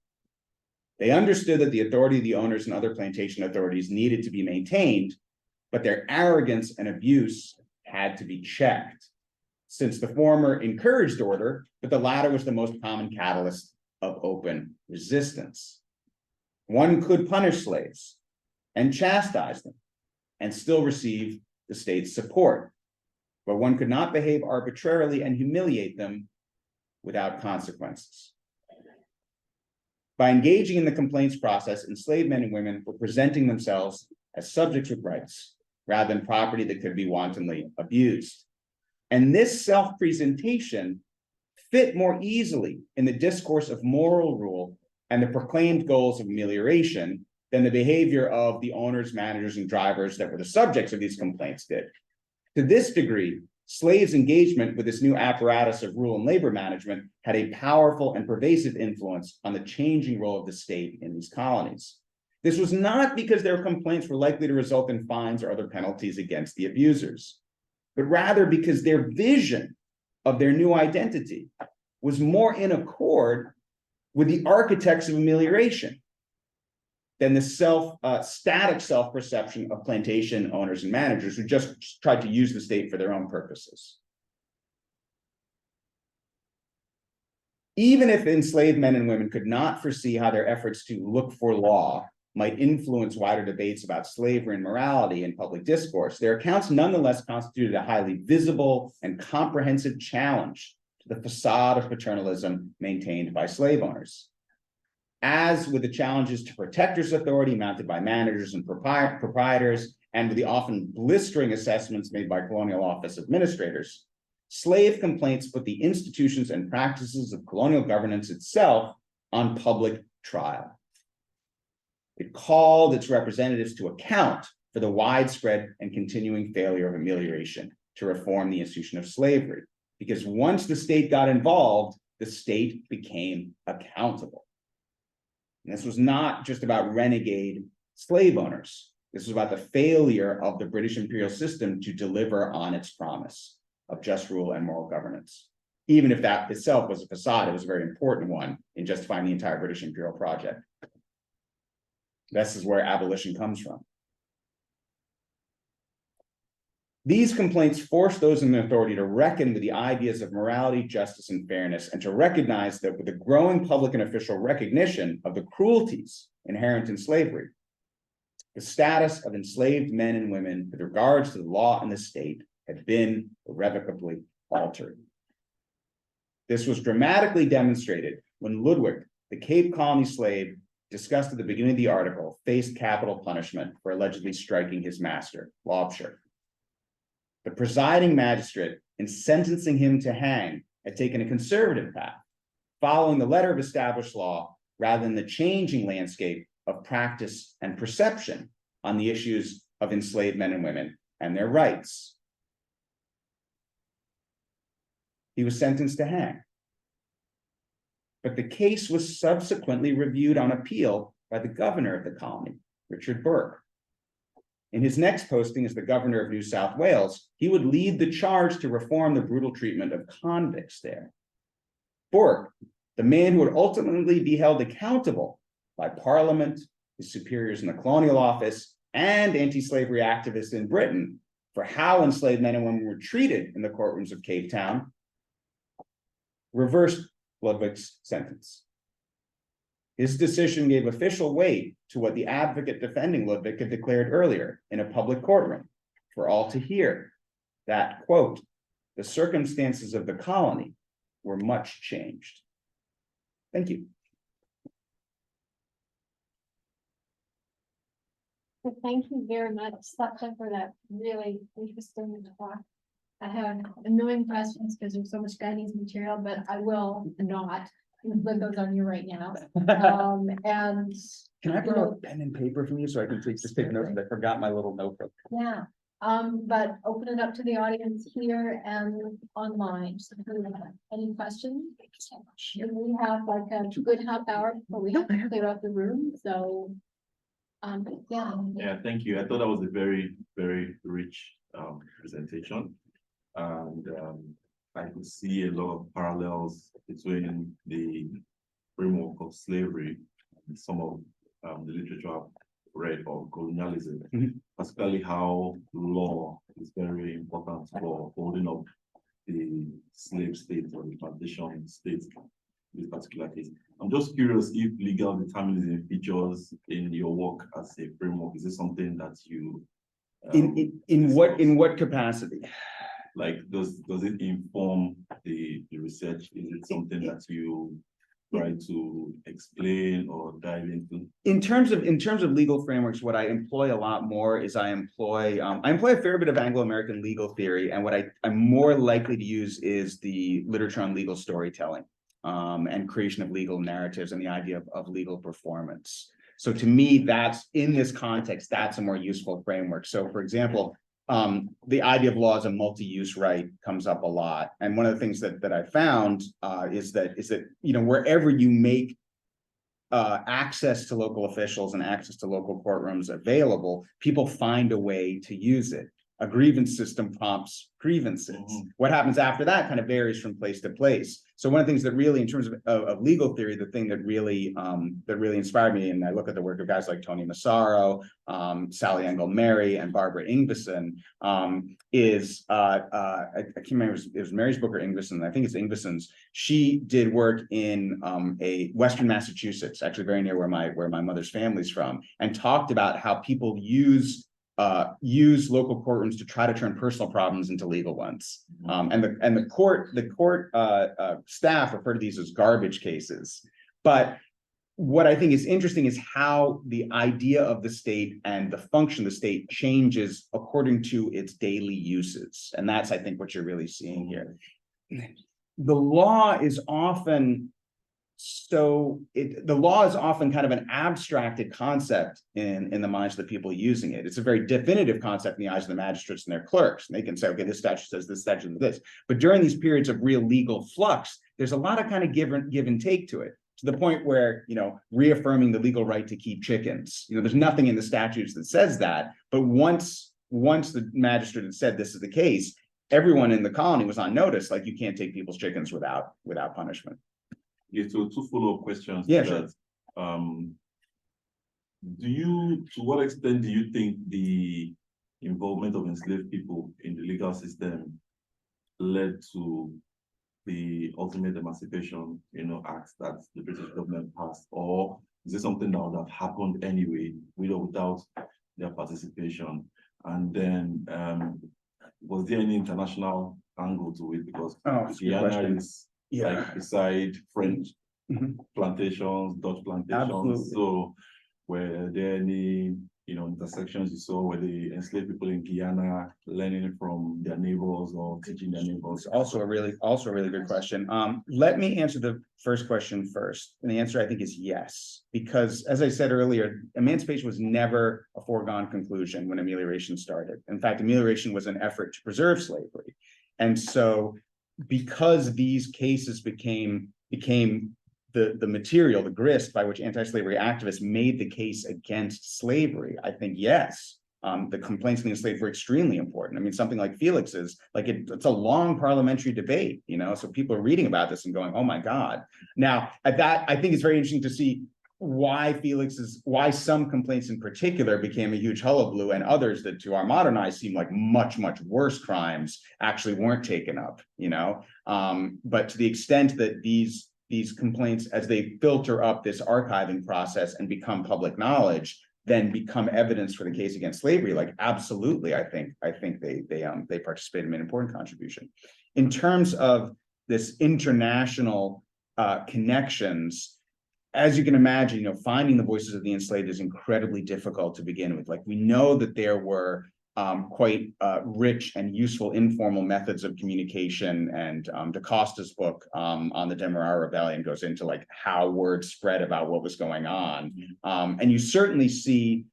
They understood that the authority of the owners and other plantation authorities needed to be maintained, but their arrogance and abuse had to be checked, since the former encouraged order, but the latter was the most common catalyst of open resistance. One could punish slaves and chastise them and still receive the state's support, but one could not behave arbitrarily and humiliate them without consequences. By engaging in the complaints process, enslaved men and women were presenting themselves as subjects with rights rather than property that could be wantonly abused. And this self-presentation fit more easily in the discourse of moral rule and the proclaimed goals of amelioration than the behavior of the owners, managers, and drivers that were the subjects of these complaints did. To this degree, slaves' engagement with this new apparatus of rule and labor management had a powerful and pervasive influence on the changing role of the state in these colonies. This was not because their complaints were likely to result in fines or other penalties against the abusers, but rather because their vision of their new identity was more in accord with the architects of amelioration than the static self-perception of plantation owners and managers who just tried to use the state for their own purposes. Even if enslaved men and women could not foresee how their efforts to look for law might influence wider debates about slavery and morality in public discourse, their accounts nonetheless constituted a highly visible and comprehensive challenge to the facade of paternalism maintained by slave owners. As with the challenges to protectors' authority mounted by managers and proprietors, and with the often blistering assessments made by colonial office administrators, slave complaints put the institutions and practices of colonial governance itself on public trial. It called its representatives to account for the widespread and continuing failure of amelioration to reform the institution of slavery, because once the state got involved, the state became accountable. And this was not just about renegade slave owners. This was about the failure of the British imperial system to deliver on its promise of just rule and moral governance. Even if that itself was a facade, it was a very important one in justifying the entire British imperial project. This is where abolition comes from. These complaints forced those in authority to reckon with the ideas of morality, justice, and fairness, and to recognize that with the growing public and official recognition of the cruelties inherent in slavery, the status of enslaved men and women with regards to the law and the state had been irrevocably altered. This was dramatically demonstrated when Ludwig, the Cape Colony slave discussed at the beginning of the article, faced capital punishment for allegedly striking his master, Lobsher. The presiding magistrate, in sentencing him to hang, had taken a conservative path, following the letter of established law rather than the changing landscape of practice and perception on the issues of enslaved men and women and their rights. He was sentenced to hang. But the case was subsequently reviewed on appeal by the governor of the colony, Richard Burke. In his next posting as the governor of New South Wales, he would lead the charge to reform the brutal treatment of convicts there. Burke, the man who would ultimately be held accountable by Parliament, his superiors in the Colonial Office, and anti-slavery activists in Britain for how enslaved men and women were treated in the courtrooms of Cape Town, reversed Ludwig's sentence. His decision gave official weight to what the advocate defending Ludwig had declared earlier in a public courtroom for all to hear, that, quote, the circumstances of the colony were much changed. Thank you. So thank you very much, Sascha, for that really interesting talk. I have a million questions because there's so much guidance material, but I will not put those on you right now. And Can I borrow a pen and paper from you so I can just take notes? I forgot my little notebook. Yeah, but open it up to the audience here and online. So if you have any questions? And we have like a good half hour before we have to clear out the room, so. Yeah. Yeah, thank you. I thought that was a very, very rich presentation. And I could see a lot of parallels between the framework of slavery and some of the literature I've read of colonialism, particularly how law is very important for holding up the slave state or the plantation state in this particular case. I'm just curious if legal determinism features in your work as a framework. Is this something that you In what capacity? like? Does it inform the research? Is it something that you try to explain or dive into? In terms of legal frameworks, what I employ a lot more is I employ a fair bit of Anglo-American legal theory, and what I'm more likely to use is the literature on legal storytelling. And creation of legal narratives and the idea of legal performance. So to me, that's in this context, that's a more useful framework. So for example, the idea of law as a multi-use right comes up a lot. And one of the things that I found is that, you know, wherever you make access to local officials and access to local courtrooms available, people find a way to use it. A grievance system prompts grievances. What happens after that kind of varies from place to place. So one of the things that really, in terms of legal theory, the thing that really inspired me, and I look at the work of guys like Tony Massaro, Sally Engel Mary, and Barbara Ingvison, is I can't remember, it was Mary's book or Ingvison, I think it's Ingvison's. She did work in a Western Massachusetts, actually very near where my mother's family's from, and talked about how people use local courtrooms to try to turn personal problems into legal ones. And the court staff refer to these as garbage cases. But what I think is interesting is how the idea of the state and the function of the state changes according to its daily uses. And that's, I think, what you're really seeing here. The law is often kind of an abstracted concept in the minds of the people using it. It's a very definitive concept in the eyes of the magistrates and their clerks. And they can say, okay, this statute says this, statute says this. But during these periods of real legal flux, there's a lot of kind of give and take to it, to the point where, you know, reaffirming the legal right to keep chickens. You know, there's nothing in the statutes that says that. But once the magistrate had said this is the case, everyone in the colony was on notice, like you can't take people's chickens without punishment. Yeah, so two follow-up questions. Yeah, to that. To what extent do you think the involvement of enslaved people in the legal system led to the ultimate emancipation, act that the British government passed, or is it something that would have happened anyway, with or without their participation? And then, was there any international angle to it? Because Guyana is like beside French plantations, Dutch plantations. Absolutely. So were there any intersections you saw where the enslaved people in Guyana learning from their neighbors or teaching their neighbors? Also a really good question. Let me answer the first question first. And the answer, I think, is yes. Because as I said earlier, emancipation was never a foregone conclusion when amelioration started. In fact, amelioration was an effort to preserve slavery. And so because these cases became the material, the grist by which anti-slavery activists made the case against slavery, I think, yes, the complaints of the enslaved were extremely important. I mean, something like Felix's, like it's a long parliamentary debate, you know, so people are reading about this and going, oh my God. Now, at that, I think it's very interesting to see why some complaints in particular became a huge hullabaloo, and others that to our modern eyes seem like much worse crimes actually weren't taken up, you know. But to the extent that these complaints, as they filter up this archiving process and become public knowledge, then become evidence for the case against slavery, like absolutely, I think they participated in an important contribution. In terms of this international connections, as you can imagine, you know, finding the voices of the enslaved is incredibly difficult to begin with. Like, we know that there were quite rich and useful informal methods of communication, and DaCosta's book on the Demerara Rebellion goes into like how word spread about what was going on. And you certainly see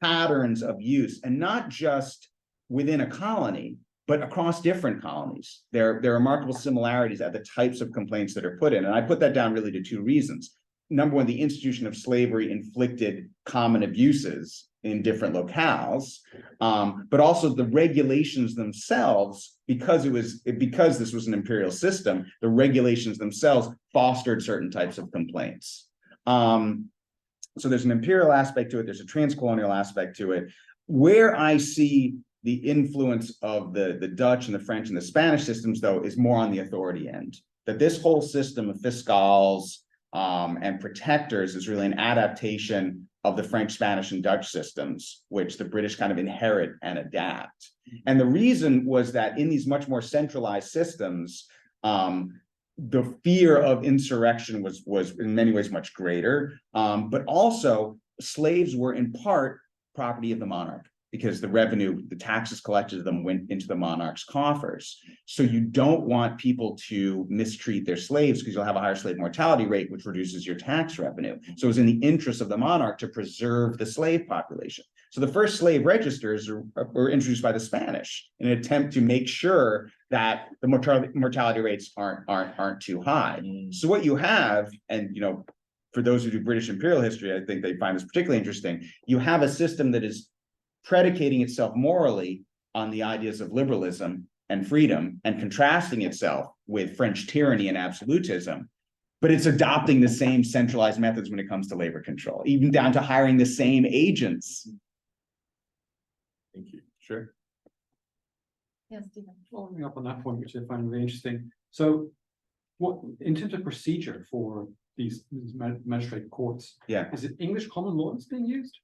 patterns of use, and not just within a colony, but across different colonies. There are remarkable similarities at the types of complaints that are put in. And I put that down really to two reasons. Number one, the institution of slavery inflicted common abuses in different locales, but also the regulations themselves, because this was an imperial system, the regulations themselves fostered certain types of complaints. So there's an imperial aspect to it, there's a transcolonial aspect to it. Where I see the influence of the Dutch and the French and the Spanish systems, though, is more on the authority end. That this whole system of fiscals and protectors is really an adaptation of the French, Spanish, and Dutch systems, which the British kind of inherit and adapt. And the reason was that in these much more centralized systems, the fear of insurrection was in many ways much greater, but also slaves were in part property of the monarch, because the revenue, the taxes collected of them went into the monarch's coffers. So you don't want people to mistreat their slaves, because you'll have a higher slave mortality rate, which reduces your tax revenue. So it's in the interest of the monarch to preserve the slave population. So the first slave registers were introduced by the Spanish in an attempt to make sure that the mortality rates aren't too high. So what you have, and you know, for those who do British imperial history, I think they find this particularly interesting. You have a system that is predicating itself morally on the ideas of liberalism and freedom, and contrasting itself with French tyranny and absolutism, but it's adopting the same centralized methods when it comes to labor control, even down to hiring the same agents. Thank you. Sure. Yes, Stephen. Following up on that point, which I find really interesting. So what, in terms of procedure for these magistrate courts, Yeah. is it English common law that's being used?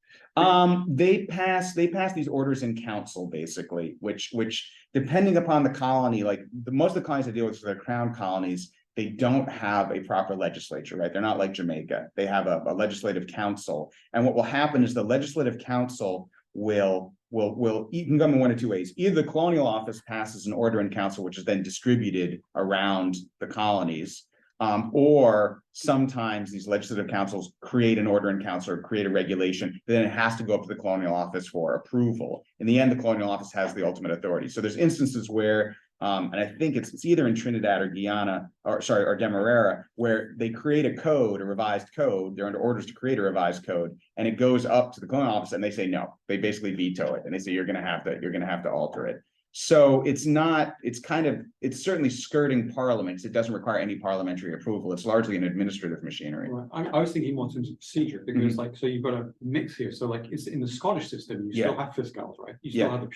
They pass these orders in council, basically, which depending upon the colony, like most of the colonies I deal with, so they're crown colonies, they don't have a proper legislature, right? They're not like Jamaica. They have a legislative council. And what will happen is the legislative council will you can come in one of two ways. Either the colonial office passes an order in council, which is then distributed around the colonies, or sometimes these legislative councils create an order in council or create a regulation, then it has to go up to the colonial office for approval. In the end, the colonial office has the ultimate authority. So there's instances where, and I think it's either in Trinidad or Guyana, or Demerara, where they create a code, a revised code. They're under orders to create a revised code, and it goes up to the colonial office, and they say no. They basically veto it, and they say you're going to have to alter it. So it's certainly skirting parliaments. It doesn't require any parliamentary approval. It's largely an administrative machinery. Right. I was thinking more in terms of procedure, because like, so you've got a mix here. So like, it's in the Scottish system, you still have fiscals, right? You still have the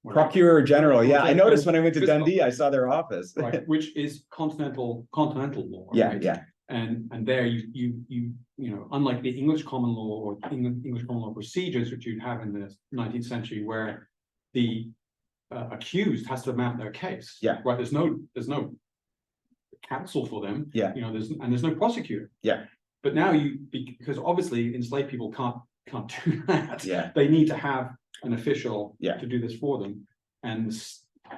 Procureur General, yeah. I noticed when I went to Dundee, I saw their office. Right, which is continental law. Yeah, right? yeah. And there you know, unlike the English common law or English common law procedures, which you'd have in the 19th century, where the accused has to mount their case. Yeah. Right. There's no counsel for them. Yeah. You know, there's no prosecutor. Yeah. But now because obviously enslaved people can't do that. Yeah. They need to have an official to do this for them, and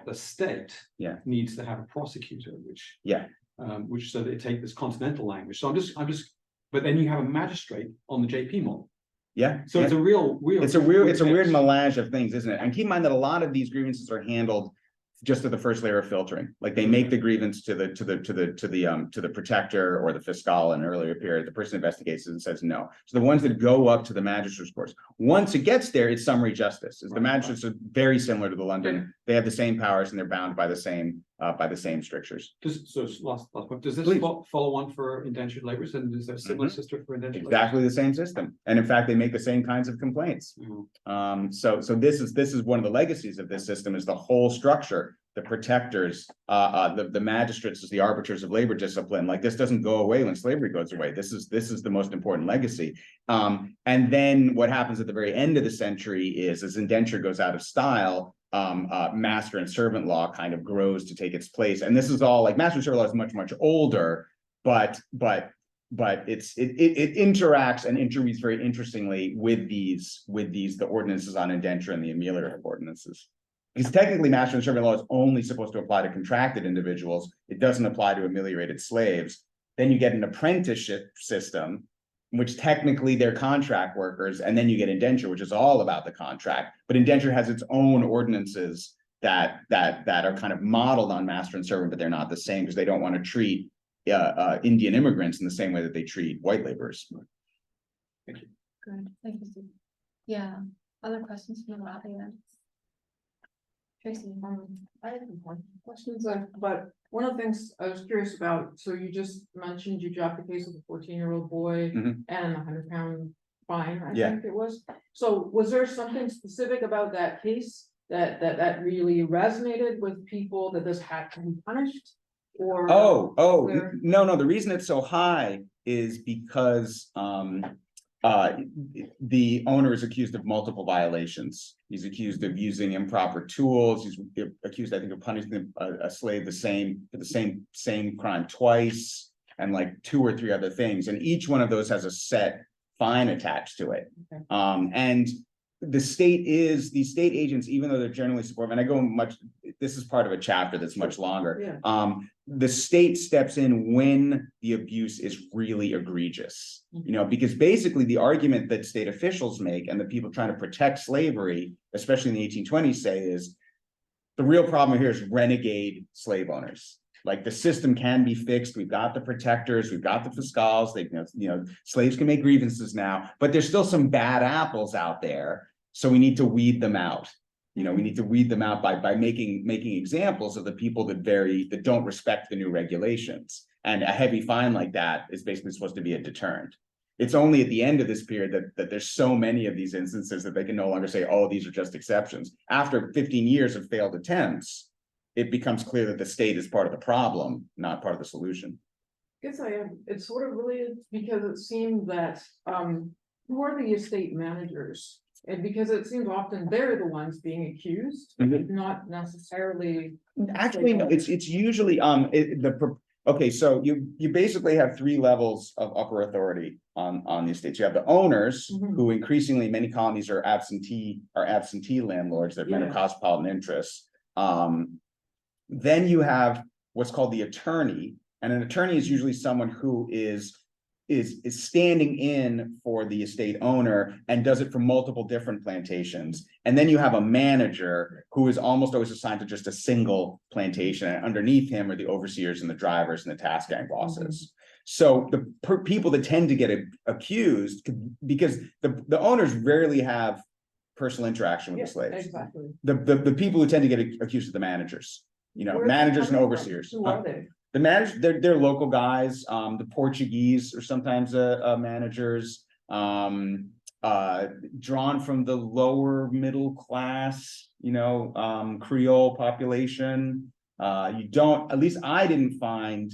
the state needs to have a prosecutor, which so they take this continental language. So I'm just but then you have a magistrate on the JP model. Yeah. So it's a real it's a weird melange of things, isn't it? And keep in mind that a lot of these grievances are handled just to the first layer of filtering. Like they make the grievance to the protector or the fiscal in an earlier period. The person investigates it and says no. So the ones that go up to the magistrate's courts, once it gets there, it's summary justice. The magistrates are very similar to the London. They have the same powers and they're bound by the same strictures. Last point. Does this follow on for indentured laborers, and is there a similar system for indentured laborers? Exactly the same system, and in fact, they make the same kinds of complaints. So this is one of the legacies of this system, is the whole structure. The protectors, the magistrates as the arbiters of labor discipline. Like this doesn't go away when slavery goes away. This is the most important legacy. And then what happens at the very end of the century is, as indenture goes out of style, master and servant law kind of grows to take its place. And this is all like master and servant law is much older, but it interacts and interweaves very interestingly with the ordinances on indenture and the ameliorative ordinances. Because technically master and servant law is only supposed to apply to contracted individuals. It doesn't apply to ameliorated slaves. Then you get an apprenticeship system, which technically they're contract workers, and then you get indenture, which is all about the contract. But indenture has its own ordinances that are kind of modeled on master and servant, but they're not the same because they don't want to treat Indian immigrants in the same way that they treat white laborers. Thank you. Good, thank you, Steve. Yeah, other questions from the audience? Tracy. I have one questions, but one of the things I was curious about, so you just mentioned you dropped the case of a 14-year-old boy and a 100-pound fine, I think it was. So was there something specific about that case that really resonated with people, that this had to be punished? Or no, the reason it's so high is because the owner is accused of multiple violations. He's accused of using improper tools. He's accused, I think, of punishing a slave for the same crime twice, and like 2 or 3 other things. And each one of those has a set fine attached to it. Okay. And these state agents, even though they're generally supportive, and this is part of a chapter that's much longer. Yeah. The state steps in when the abuse is really egregious, because basically the argument that state officials make and the people trying to protect slavery, especially in the 1820s, say is the real problem here is renegade slave owners. Like the system can be fixed. We've got the protectors, we've got the fiscals. They, slaves can make grievances now, but there's still some bad apples out there. So we need to weed them out. We need to weed them out by making examples of the people that don't respect the new regulations. And a heavy fine like that is basically supposed to be a deterrent. It's only at the end of this period that there's so many of these instances that they can no longer say, oh, these are just exceptions. After 15 years of failed attempts, it becomes clear that the state is part of the problem, not part of the solution. Guess I am. It's sort of related because it seemed that who are the estate managers? And because it seems often they're the ones being accused, not necessarily. Actually, no. It's usually okay. So you basically have 3 levels of upper authority on the estates. You have the owners, who increasingly many colonies are absentee landlords that have cosmopolitan interests. Then you have what's called the attorney, and an attorney is usually someone who is standing in for the estate owner and does it for multiple different plantations. And then you have a manager who is almost always assigned to just a single plantation, and underneath him are the overseers and the drivers and the task gang bosses. So the people that tend to get accused, because the owners rarely have personal interaction with the slaves. Exactly. The people who tend to get accused are the managers, managers and overseers. Who are they? The managers, they're local guys. The Portuguese are sometimes managers, drawn from the lower middle class, Creole population. You don't, at least I didn't find,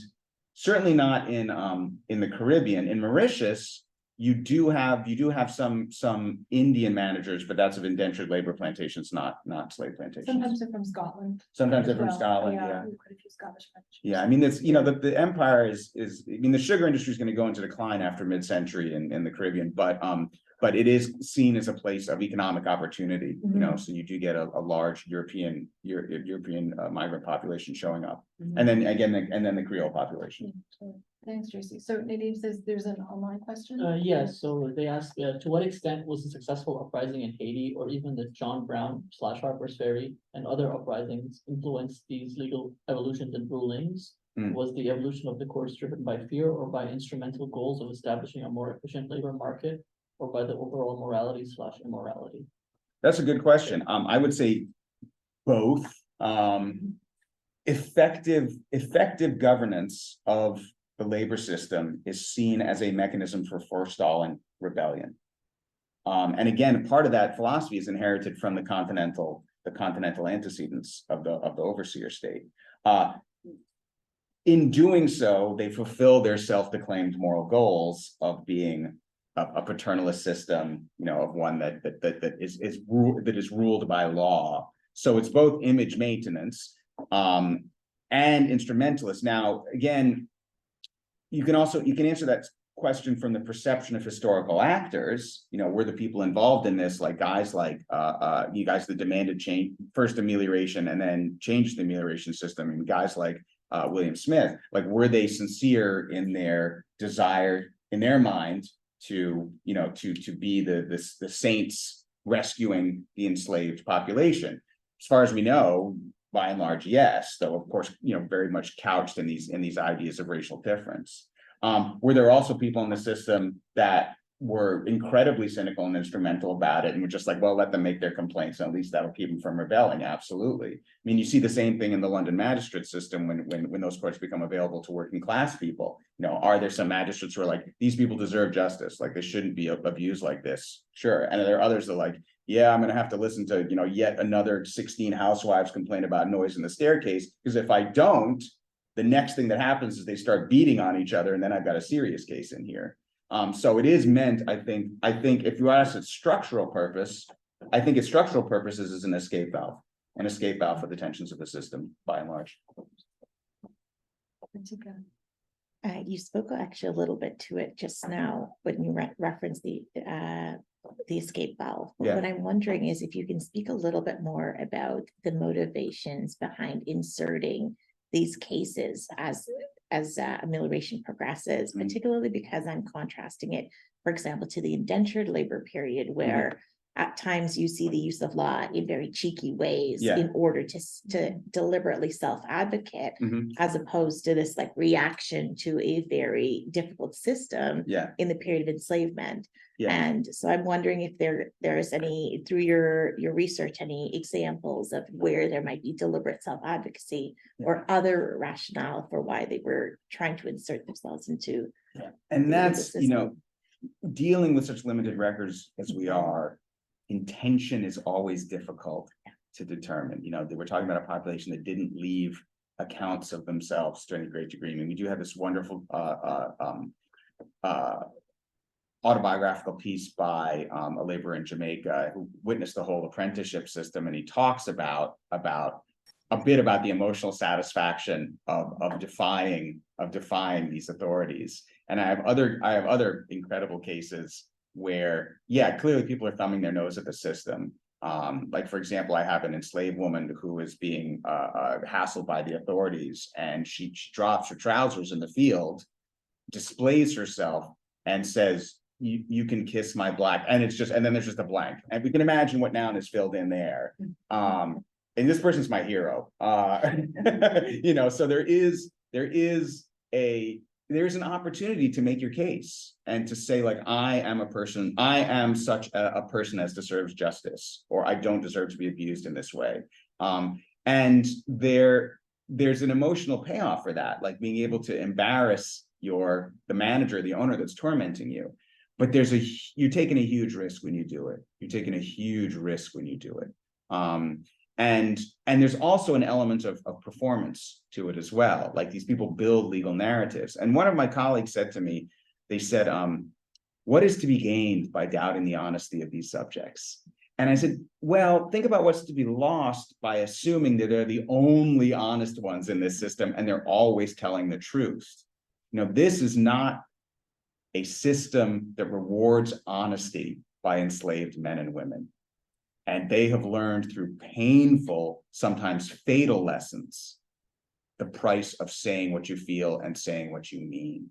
certainly not in the Caribbean. In Mauritius, you do have some Indian managers, but that's of indentured labor plantations, not slave plantations. Sometimes they're from Scotland. Sometimes they're from Scotland, Yeah, quite a few Scottish managers. Yeah, I mean, it's, the empire is, the sugar industry is going to go into decline after mid-century in the Caribbean, but it is seen as a place of economic opportunity, so you do get a large European migrant population showing up. And then again, and then the Creole population. Thanks, Tracy. So Nadine says there's an online question. Yes, so they ask, to what extent was the successful uprising in Haiti or even the John Brown / Harper's Ferry and other uprisings influenced these legal evolutions and rulings? Was the evolution of the courts driven by fear or by instrumental goals of establishing a more efficient labor market or by the overall morality / immorality? That's a good question. I would say both. Effective governance of the labor system is seen as a mechanism for forestalling rebellion. And again, part of that philosophy is inherited from the continental antecedents of the overseer state. In doing so, they fulfill their self-proclaimed moral goals of being a paternalist system, of one that is ruled by law. So it's both image maintenance and instrumentalist. Now, again, you can answer that question from the perception of historical actors. Were the people involved in this, like guys like you guys that demanded change, first amelioration and then changed the amelioration system, and guys like William Smith, like, were they sincere in their desire, in their mind, to be the saints rescuing the enslaved population? As far as we know, by and large, yes, though of course, very much couched in these ideas of racial difference. Were there also people in the system that were incredibly cynical and instrumental about it and were just like, well, let them make their complaints, and at least that'll keep them from rebelling? Absolutely. I mean, you see the same thing in the London magistrate system when those courts become available to working class people. Are there some magistrates who are like, these people deserve justice, like they shouldn't be abused like this? Sure. And there are others that are like, yeah, I'm going to have to listen to, yet another 16 housewives complain about noise in the staircase, because if I don't, the next thing that happens is they start beating on each other, and then I've got a serious case in here. So it is meant, I think if you ask its structural purpose, I think its structural purpose is an escape valve for the tensions of the system, by and large. You spoke actually a little bit to it just now when you referenced the escape valve. Yeah. What I'm wondering is if you can speak a little bit more about the motivations behind inserting these cases as amelioration progresses, particularly because I'm contrasting it, for example, to the indentured labor period, where at times you see the use of law in very cheeky ways in order to deliberately self-advocate, as opposed to this like reaction to a very difficult system in the period of enslavement. And so I'm wondering if there is any, through your research, any examples of where there might be deliberate self-advocacy or other rationale for why they were trying to insert themselves into. And that's, dealing with such limited records as we are, intention is always difficult to determine. We're talking about a population that didn't leave accounts of themselves to any great degree. I mean, we do have this wonderful autobiographical piece by a laborer in Jamaica who witnessed the whole apprenticeship system, and he talks about a bit about the emotional satisfaction of defying these authorities. And I have other incredible cases where, clearly people are thumbing their nose at the system. Like, for example, I have an enslaved woman who is being hassled by the authorities, and she drops her trousers in the field, displays herself, and says, you can kiss my black, and then there's just a blank. And we can imagine what noun is filled in there. And this person's my hero. So there's an opportunity to make your case and to say, like, I am such a person as deserves justice, or I don't deserve to be abused in this way. And there's an emotional payoff for that, like being able to embarrass the manager, the owner that's tormenting you. But you're taking a huge risk when you do it. And there's also an element of performance to it as well. Like, these people build legal narratives. And one of my colleagues said to me, they said, what is to be gained by doubting the honesty of these subjects? And I said, well, think about what's to be lost by assuming that they're the only honest ones in this system and they're always telling the truth. This is not a system that rewards honesty by enslaved men and women. And they have learned through painful, sometimes fatal lessons, the price of saying what you feel and saying what you mean.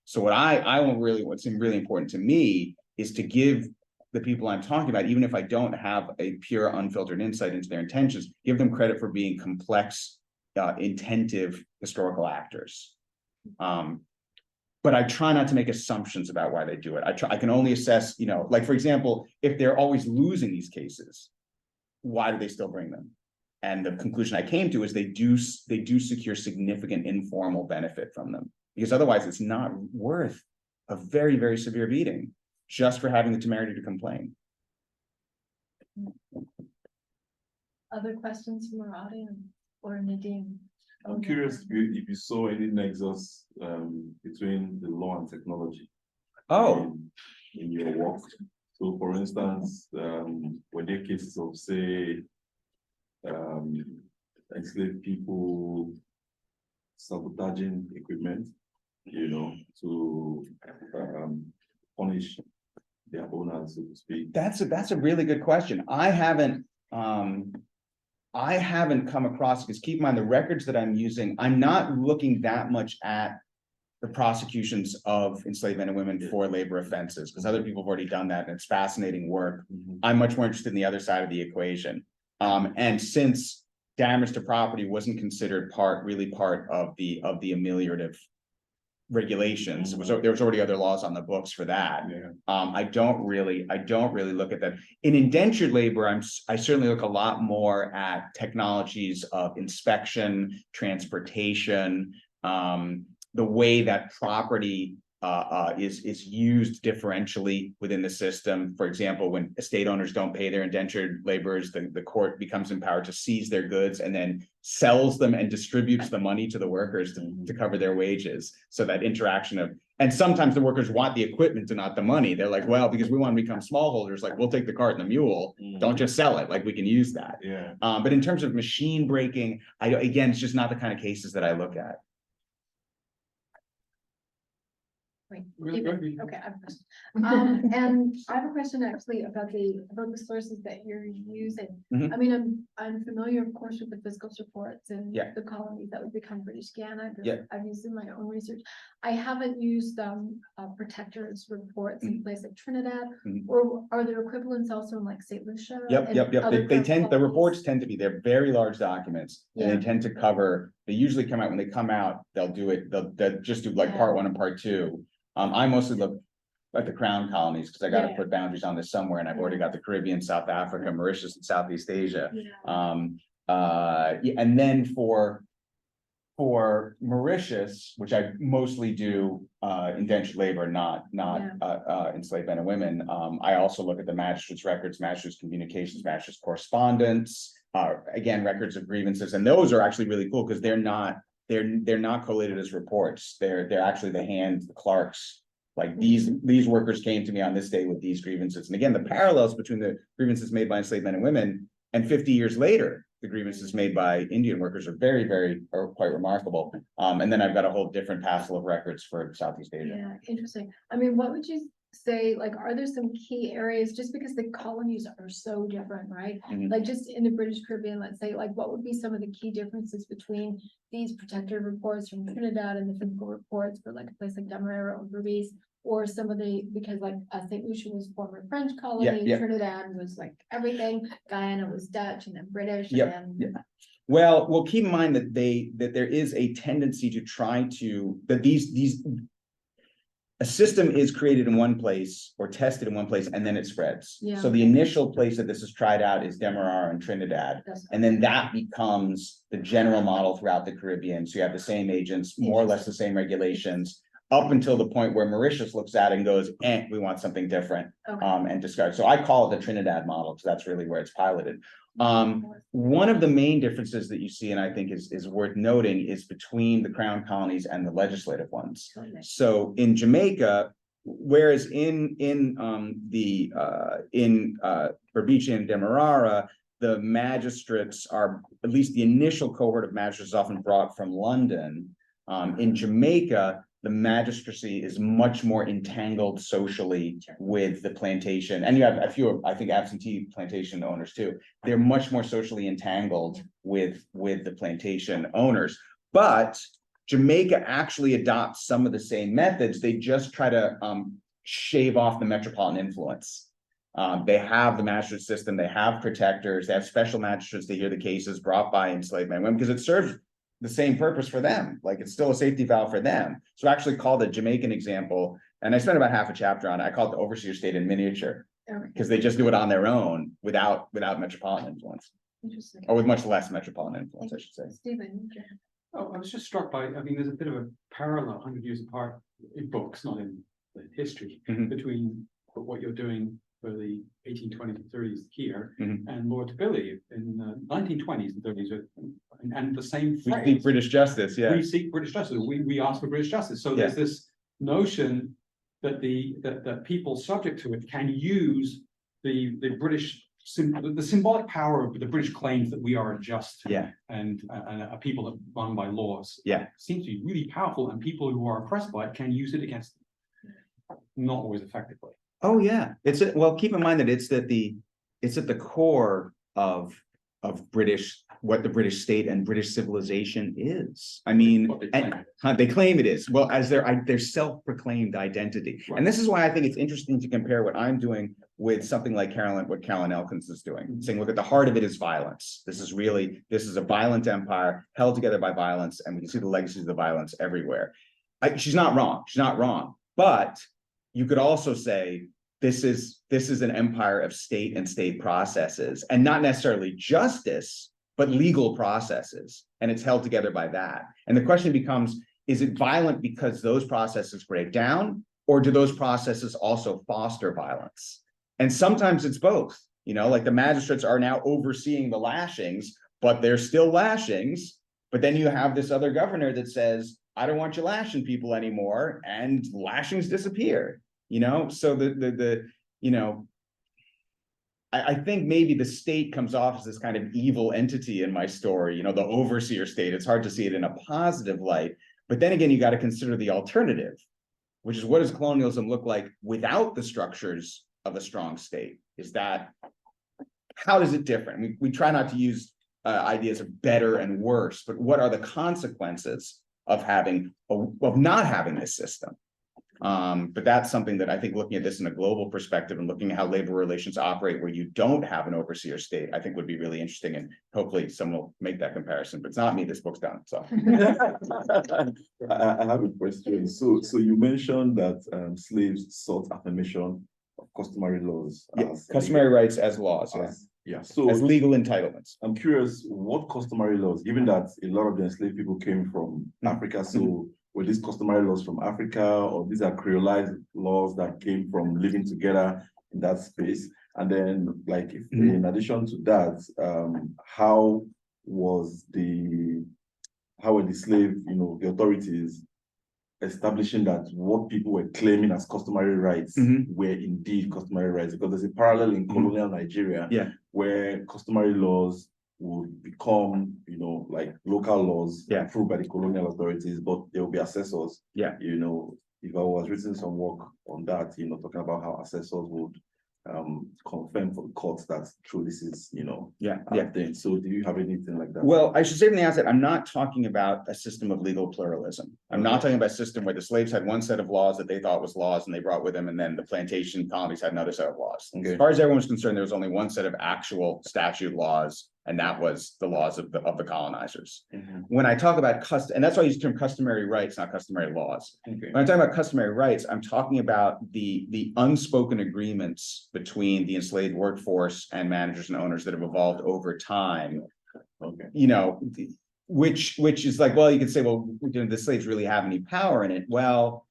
So what's really important to me is to give the people I'm talking about, even if I don't have a pure unfiltered insight into their intentions, give them credit for being complex, intentive historical actors. But I try not to make assumptions about why they do it. I can only assess, like, for example, if they're always losing these cases, why do they still bring them? And the conclusion I came to is they do secure significant informal benefit from them, because otherwise it's not worth a very, very severe beating just for having the temerity to complain. Other questions from our audience or Nadine? I'm curious if you saw any nexus between the law and technology. In your work. So for instance, were there cases of, say, enslaved people sabotaging equipment, to punish their owners, so to speak? That's a really good question. I haven't come across, because keep in mind the records that I'm using, I'm not looking that much at the prosecutions of enslaved men and women for labor offenses, because other people have already done that, and it's fascinating work. I'm much more interested in the other side of the equation. And since damage to property wasn't considered part of the ameliorative regulations, there was already other laws on the books for that. I don't really look at that. In indentured labor, I certainly look a lot more at technologies of inspection, transportation, the way that property is used differentially within the system. For example, when estate owners don't pay their indentured laborers, the court becomes empowered to seize their goods and then sells them and distributes the money to the workers to cover their wages. So that interaction of, and sometimes the workers want the equipment and not the money. They're like, well, because we want to become smallholders, like, we'll take the cart and the mule, don't just sell it, like, we can use that. But in terms of machine breaking, again, it's just not the kind of cases that I look at. Right. Really good. Okay, I have a question. And I have a question actually about the sources that you're using. I mean, I'm familiar, of course, with the fiscal reports and the colonies that would become British Guiana. I've used in my own research. I haven't used protectors reports in place like Trinidad, or are there equivalents also in like St. Lucia? The reports tend to be, they're very large documents, and they tend to cover, they usually come out, when they come out, they'll just do like part 1 and part 2. I mostly look at the Crown colonies, because I got to put boundaries on this somewhere, and I've already got the Caribbean, South Africa, Mauritius, and Southeast Asia. And then for Mauritius, which I mostly do indentured labor, not enslaved men and women, I also look at the magistrates' records, magistrates' communications, magistrates' correspondence, again, records of grievances, and those are actually really cool, because they're not collated as reports. They're actually the clerks. Like, these workers came to me on this day with these grievances. And again, the parallels between the grievances made by enslaved men and women and 50 years later, the grievances made by Indian workers are quite remarkable. And then I've got a whole different passel of records for Southeast Asia. Yeah, interesting. I mean, what would you say, like, are there some key areas, just because the colonies are so different, right? Like, just in the British Caribbean, let's say, like, what would be some of the key differences between these protective reports from Trinidad and the physical reports for like a place like Demerara or Berbice, or some of the, because like St. Lucia was former French colony, Trinidad was like everything, Guyana was Dutch and then British. Well, keep in mind that there is a tendency to try to, that a system is created in one place or tested in one place, and then it spreads. So the initial place that this is tried out is Demerara and Trinidad, and then that becomes the general model throughout the Caribbean. So you have the same agents, more or less the same regulations, up until the point where Mauritius looks at it and goes, we want something different, and discard. So I call it the Trinidad model, because that's really where it's piloted. One of the main differences that you see, and I think is worth noting, is between the Crown colonies and the legislative ones. So in Jamaica, whereas in Berbice and Demerara, the magistrates are, at least the initial cohort of magistrates is often brought from London. In Jamaica, the magistracy is much more entangled socially with the plantation. And you have a few, I think, absentee plantation owners too. They're much more socially entangled with the plantation owners. But Jamaica actually adopts some of the same methods. They just try to shave off the metropolitan influence. They have the magistrate system, they have protectors, they have special magistrates to hear the cases brought by enslaved men and women, because it serves the same purpose for them. Like, it's still a safety valve for them. So I actually called the Jamaican example, and I spent about half a chapter on it. I called it the overseer state in miniature, because they just do it on their own without metropolitan influence, Interesting. or with much less metropolitan influence, I should say. Stephen. Oh, I was just struck by, I mean, there's a bit of a parallel 100 years apart in books, not in the history, between what you're doing for the 1820s and 30s here and Lord Billy in the 1920s and 30s, and the same We phrase. seek British justice, yeah. We seek British justice. We ask for British justice. So there's this notion that that people subject to it can use the British the symbolic power of the British claims that we are just and a people that run by laws. Seems to be really powerful, and people who are oppressed by it can use it against them. Not always effectively. Oh yeah, well, keep in mind that it's at the core of British, what the British state and British civilization is. I mean, they claim it is, well, as their self-proclaimed identity. And this is why I think it's interesting to compare what I'm doing with something like what Carolyn Elkins is doing, saying, look, at the heart of it is violence. This is a violent empire held together by violence, and we can see the legacies of the violence everywhere. She's not wrong, but you could also say this is an empire of state and state processes, and not necessarily justice, but legal processes, and it's held together by that. And the question becomes, is it violent because those processes break down, or do those processes also foster violence? And sometimes it's both. Like the magistrates are now overseeing the lashings, but they're still lashings. But then you have this other governor that says, I don't want you lashing people anymore, and lashings disappear. So I think maybe the state comes off as this kind of evil entity in my story, the overseer state. It's hard to see it in a positive light. But then again, you got to consider the alternative, which is, what does colonialism look like without the structures of a strong state? How does it differ? We try not to use ideas of better and worse, but what are the consequences of not having this system? But that's something that I think, looking at this in a global perspective and looking at how labor relations operate where you don't have an overseer state, I think would be really interesting, and hopefully someone will make that comparison, but it's not me, this book's done, so. I have a question. So you mentioned that slaves sought affirmation of customary laws. Customary rights as laws, so as legal entitlements. I'm curious, what customary laws, given that a lot of the enslaved people came from Africa, so were these customary laws from Africa, or these are creolized laws that came from living together in that space? And then, like, in addition to that, how were the slave, the authorities establishing that what people were claiming as customary rights were indeed customary rights? Because there's a parallel in colonial Nigeria where customary laws would become, like local laws approved by the colonial authorities, but there will be assessors. If I was written some work on that, talking about how assessors would confirm for the courts that true, this is, thing. So do you have anything like that? Well, I should say from the outset, I'm not talking about a system of legal pluralism. I'm not talking about a system where the slaves had one set of laws that they thought was laws and they brought with them, and then the plantation colonies had another set of laws. As far as everyone was concerned, there was only one set of actual statute laws, and that was the laws of the colonizers. When I talk about and that's why I use the term customary rights, not customary laws. When I'm talking about customary rights, I'm talking about the unspoken agreements between the enslaved workforce and managers and owners that have evolved over time. Which is like, well, you could say, well, the slaves really have any power in it? Well,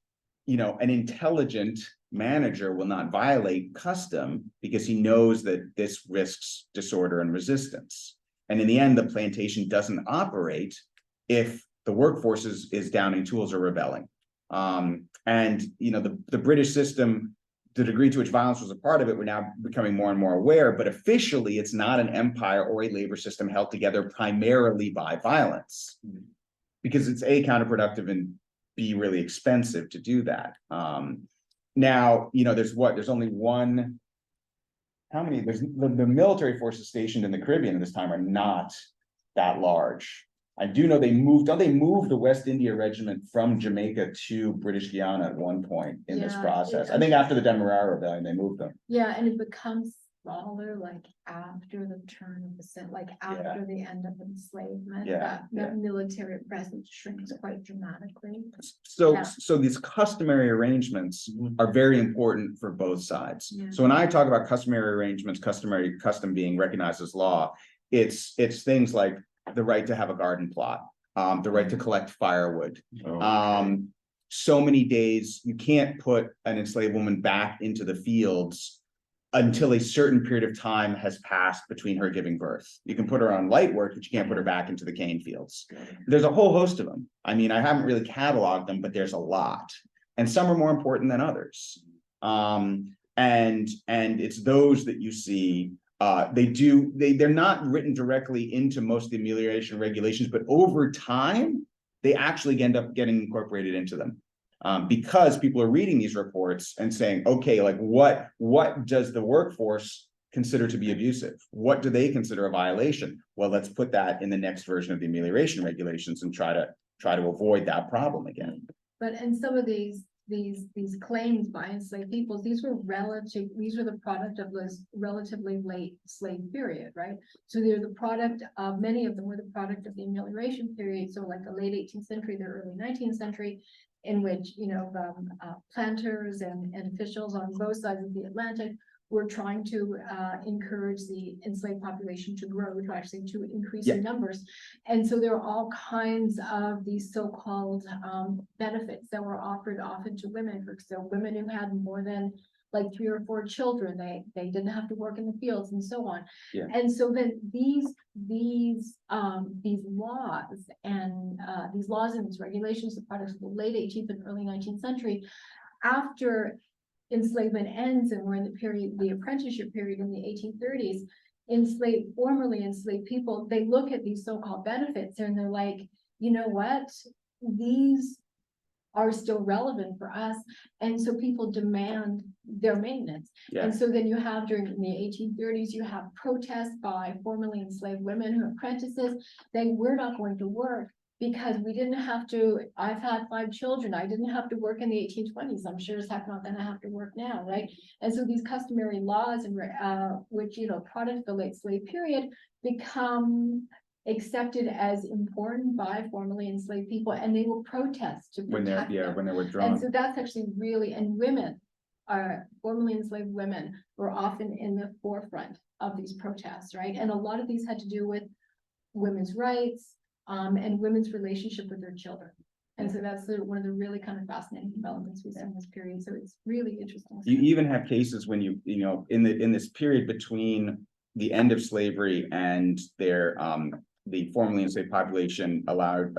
an intelligent manager will not violate custom because he knows that this risks disorder and resistance. And in the end, the plantation doesn't operate if the workforce is downing tools or rebelling. The British system, the degree to which violence was a part of it, we're now becoming more and more aware, but officially it's not an empire or a labor system held together primarily by violence, because it's A, counterproductive, and B, really expensive to do that. Now, there's only one, there's the military forces stationed in the Caribbean at this time are not that large. I do know they moved, don't they move the West India Regiment from Jamaica to British Guiana at one point in this Yeah, process? I think after the Demerara Rebellion, they moved them. Yeah, and it becomes smaller like after the turn of the like after the end of enslavement. That military presence shrinks quite dramatically. So these customary arrangements are very important for both sides. So when I talk about customary arrangements, custom being recognized as law, it's things like the right to have a garden plot, the right to collect firewood. So many days you can't put an enslaved woman back into the fields until a certain period of time has passed between her giving birth. You can put her on light work, but you can't put her back into the cane fields. There's a whole host of them. I mean, I haven't really cataloged them, but there's a lot. And some are more important than others. And it's those that you see, they're not written directly into most of the amelioration regulations, but over time, they actually end up getting incorporated into them. Because people are reading these reports and saying, okay, like what does the workforce consider to be abusive? What do they consider a violation? Well, let's put that in the next version of the amelioration regulations and try to avoid that problem again. But and some of these claims by enslaved peoples, these were the product of this relatively late slave period, right? So they're the product of, many of them were the product of the amelioration period. So like the late 18th century, the early 19th century, in which, planters and officials on both sides of the Atlantic were trying to encourage the enslaved population to grow, to increase in numbers. And so there are all kinds of these so-called benefits that were offered often to women. So women who had more than like 3 or 4 children, they didn't have to work in the fields and so on. And so then these laws and these regulations, the products of the late 18th and early 19th century, after enslavement ends and we're in the apprenticeship period in the 1830s, formerly enslaved people, they look at these so-called benefits and they're like, you know what, these are still relevant for us. And so people demand their maintenance. And so then you have during the 1830s, you have protests by formerly enslaved women who are apprentices, saying we're not going to work because we didn't have to. I've had 5 children. I didn't have to work in the 1820s. I'm sure as heck not going to have to work now, right? And so these customary laws and which product of the late slave period become accepted as important by formerly enslaved people, and they will protest to protect them. When they're withdrawn. And so that's actually really, and women are formerly enslaved women were often in the forefront of these protests, right? And a lot of these had to do with women's rights and women's relationship with their children. And so that's one of the really kind of fascinating developments we see in this period. So it's really interesting. You even have cases when in this period between the end of slavery and their the formerly enslaved population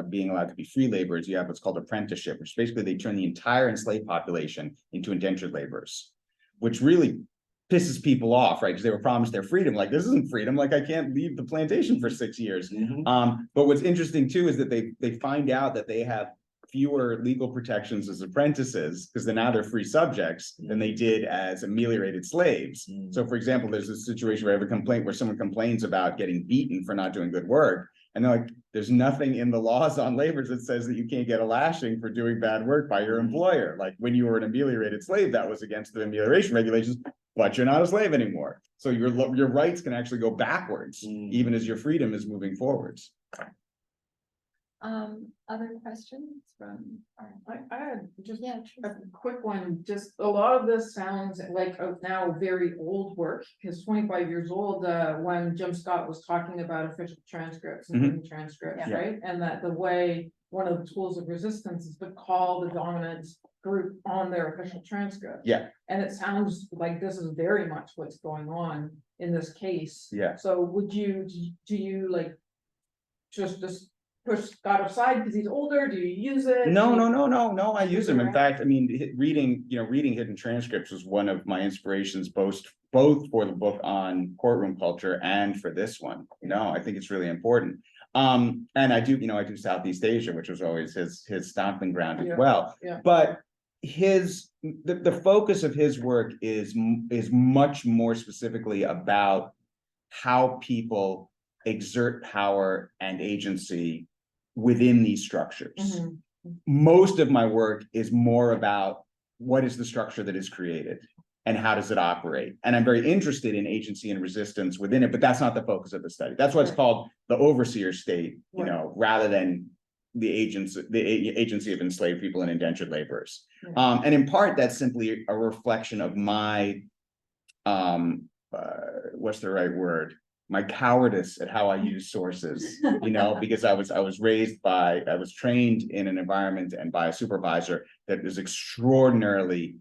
being allowed to be free laborers, you have what's called apprenticeship, which basically they turn the entire enslaved population into indentured laborers, which really pisses people off, right? Because they were promised their freedom. Like, this isn't freedom. Like, I can't leave the plantation for 6 years. But what's interesting too is that they find out that they have fewer legal protections as apprentices because now they're free subjects than they did as ameliorated slaves. So for example, there's a situation where I have a complaint where someone complains about getting beaten for not doing good work. And they're like, there's nothing in the laws on labor that says that you can't get a lashing for doing bad work by your employer. Like when you were an ameliorated slave, that was against the amelioration regulations, but you're not a slave anymore. So your rights can actually go backwards, even as your freedom is moving forwards. Other questions from I had just a quick one. Just a lot of this sounds like now very old work, because 25 years old when Jim Scott was talking about official transcripts and written transcripts, right? And that the way one of the tools of resistance is to call the dominant group on their official transcript. And it sounds like this is very much what's going on in this case. So do you like just push Scott aside because he's older? Do you use it? No, I use them. In fact, I mean, reading hidden transcripts was one of my inspirations, both for the book on courtroom culture and for this one. I think it's really important. And I do Southeast Asia, which was always his stomping ground as well. But the focus of his work is much more specifically about how people exert power and agency within these structures. Mhm. Most of my work is more about what is the structure that is created and how does it operate? And I'm very interested in agency and resistance within it, but that's not the focus of the study. That's why it's Right. called the overseer state, you Right. know, rather than the agency of enslaved people and indentured laborers. Yeah. And in part, that's simply a reflection of my, what's the right word? My cowardice at how I use sources, you know, because I was trained in an environment and by a supervisor that is extraordinarily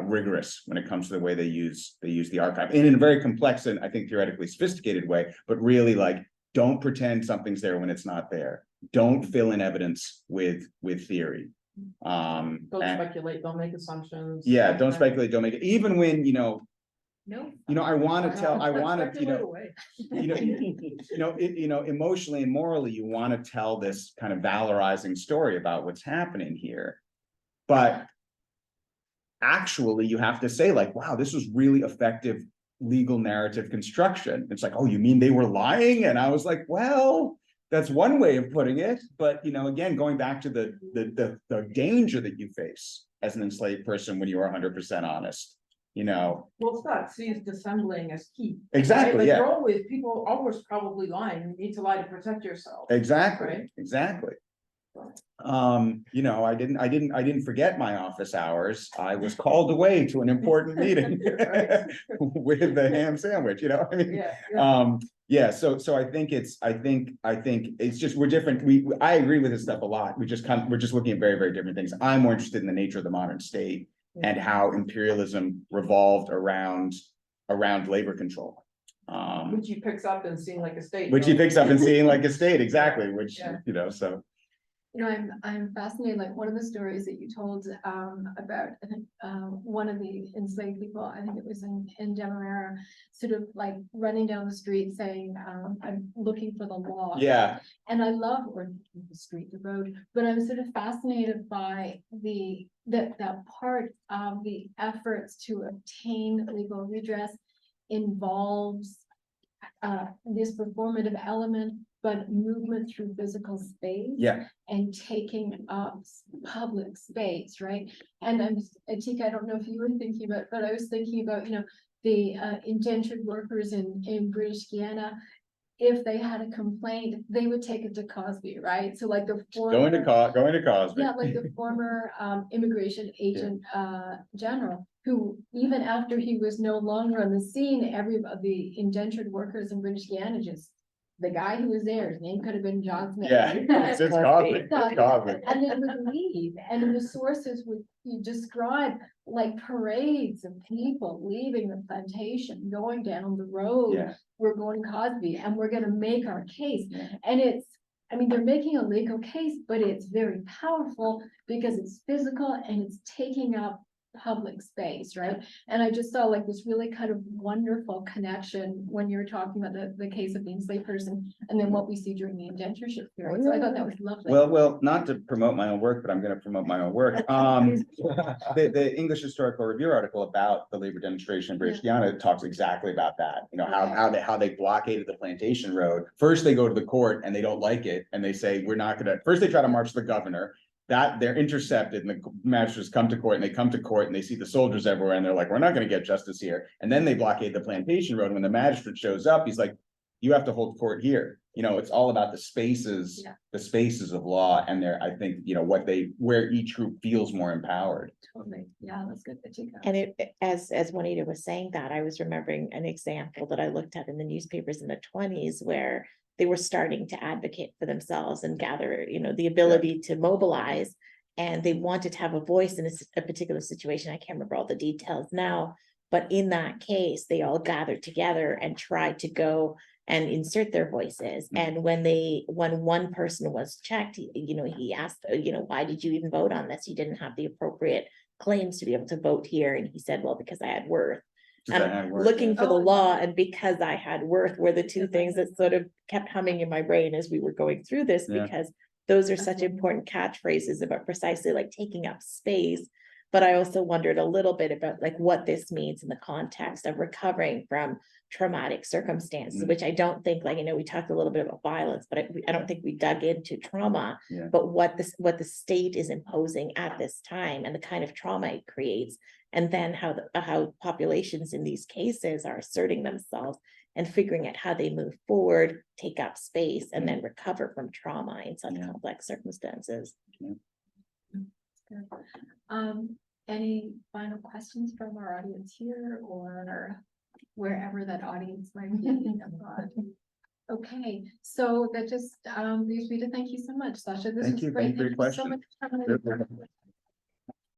rigorous when it comes to the way they use the archive in a very complex and I think theoretically sophisticated way, but really like, don't pretend something's there when it's not there. Don't fill in evidence with theory. Don't speculate, don't make assumptions. Yeah, don't speculate, don't make it, even when, you know, No. I want to tell, I want to, Speculate away. Emotionally and morally, you want to tell this kind of valorizing story about what's happening here. But actually, you have to say like, wow, this was really effective legal narrative construction. It's like, oh, you mean they were lying? And I was like, well, that's one way of putting it. But, again, going back to the danger that you face as an enslaved person when you are 100% honest. Well, Scott sees dissembling as key. Exactly. Right? Yeah. People always probably lying. You need to lie to protect yourself. Exactly. Right? Exactly. I didn't forget my office hours. I was called away to an important meeting with the ham sandwich. Yeah. So I think it's just we're different. I agree with this stuff a lot. We're just looking at very, very different things. I'm more interested in the nature of the modern state. And how imperialism revolved around labor control. Which he picks up and seeing like a state. Exactly, which, so. I'm fascinated, like one of the stories that you told about, I think, one of the enslaved people, I think it was in Demerara, sort of like running down the street saying, I'm looking for the law. Yeah. And I love, or the road, but I'm sort of fascinated by that part of the efforts to obtain legal redress involves this performative element, but movement through physical space. Yeah. And taking up public space, right? And Atika, I don't know if you were thinking about, but I was thinking about, the indentured workers in British Guiana. If they had a complaint, they would take it to Cosby, right? So like the former Going to Cosby. Yeah, like the former immigration agent general, who even after he was no longer on the scene, every of the indentured workers in British Guiana just. The guy who was there, his name could have been John Smith. Yeah, it's Cosby. It's Cosby. And they would leave, and in the sources would describe like parades of people leaving the plantation, going down the road. Yeah. We're going Cosby, and we're gonna make our case. Yeah. And they're making a legal case, but it's very powerful because it's physical and it's taking up public space, right? And I just saw like this really kind of wonderful connection when you were talking about the case of the enslaved person and then what we see during the indentureship period. So I thought that was lovely. Well, not to promote my own work, but I'm going to promote my own work. The English Historical Review article about the labor demonstration in British Guiana talks exactly about that. How they blockaded the plantation road. First, they go to the court and they don't like it, and they say we're not going to. First, they try to march the governor. That they're intercepted, and the magistrates come to court, and they come to court and they see the soldiers everywhere, and they're like, we're not going to get justice here. And then they blockade the plantation road. When the magistrate shows up, he's like, you have to hold court here. It's all about the spaces of law, and I think, where each group feels more empowered. Totally. Yeah, that's good. And as Juanita was saying that, I was remembering an example that I looked at in the newspapers in the 1920s where they were starting to advocate for themselves and gather, the ability to mobilize, and they wanted to have a voice in a particular situation. I can't remember all the details now, but in that case, they all gathered together and tried to go and insert their voices. And when one person was checked, he asked, why did you even vote on this? You didn't have the appropriate claims to be able to vote here. And he said, well, because I had worth. Looking for the law, and because I had worth were the two things that sort of kept humming in my brain as we were going through this, because those are such important catchphrases about precisely like taking up space, But I also wondered a little bit about like what this means in the context of recovering from traumatic circumstances, which I don't think, like, we talked a little bit about violence, but I don't think we dug into trauma. Yeah. But what the state is imposing at this time and the kind of trauma it creates, and then how populations in these cases are asserting themselves and figuring out how they move forward, take up space, and then recover from trauma in such complex circumstances. Any final questions from our audience here or wherever that audience might be? Okay, so that just leaves me to thank you so much, Sascha. This Thank was you. great. Thank you for your so question. much for coming in.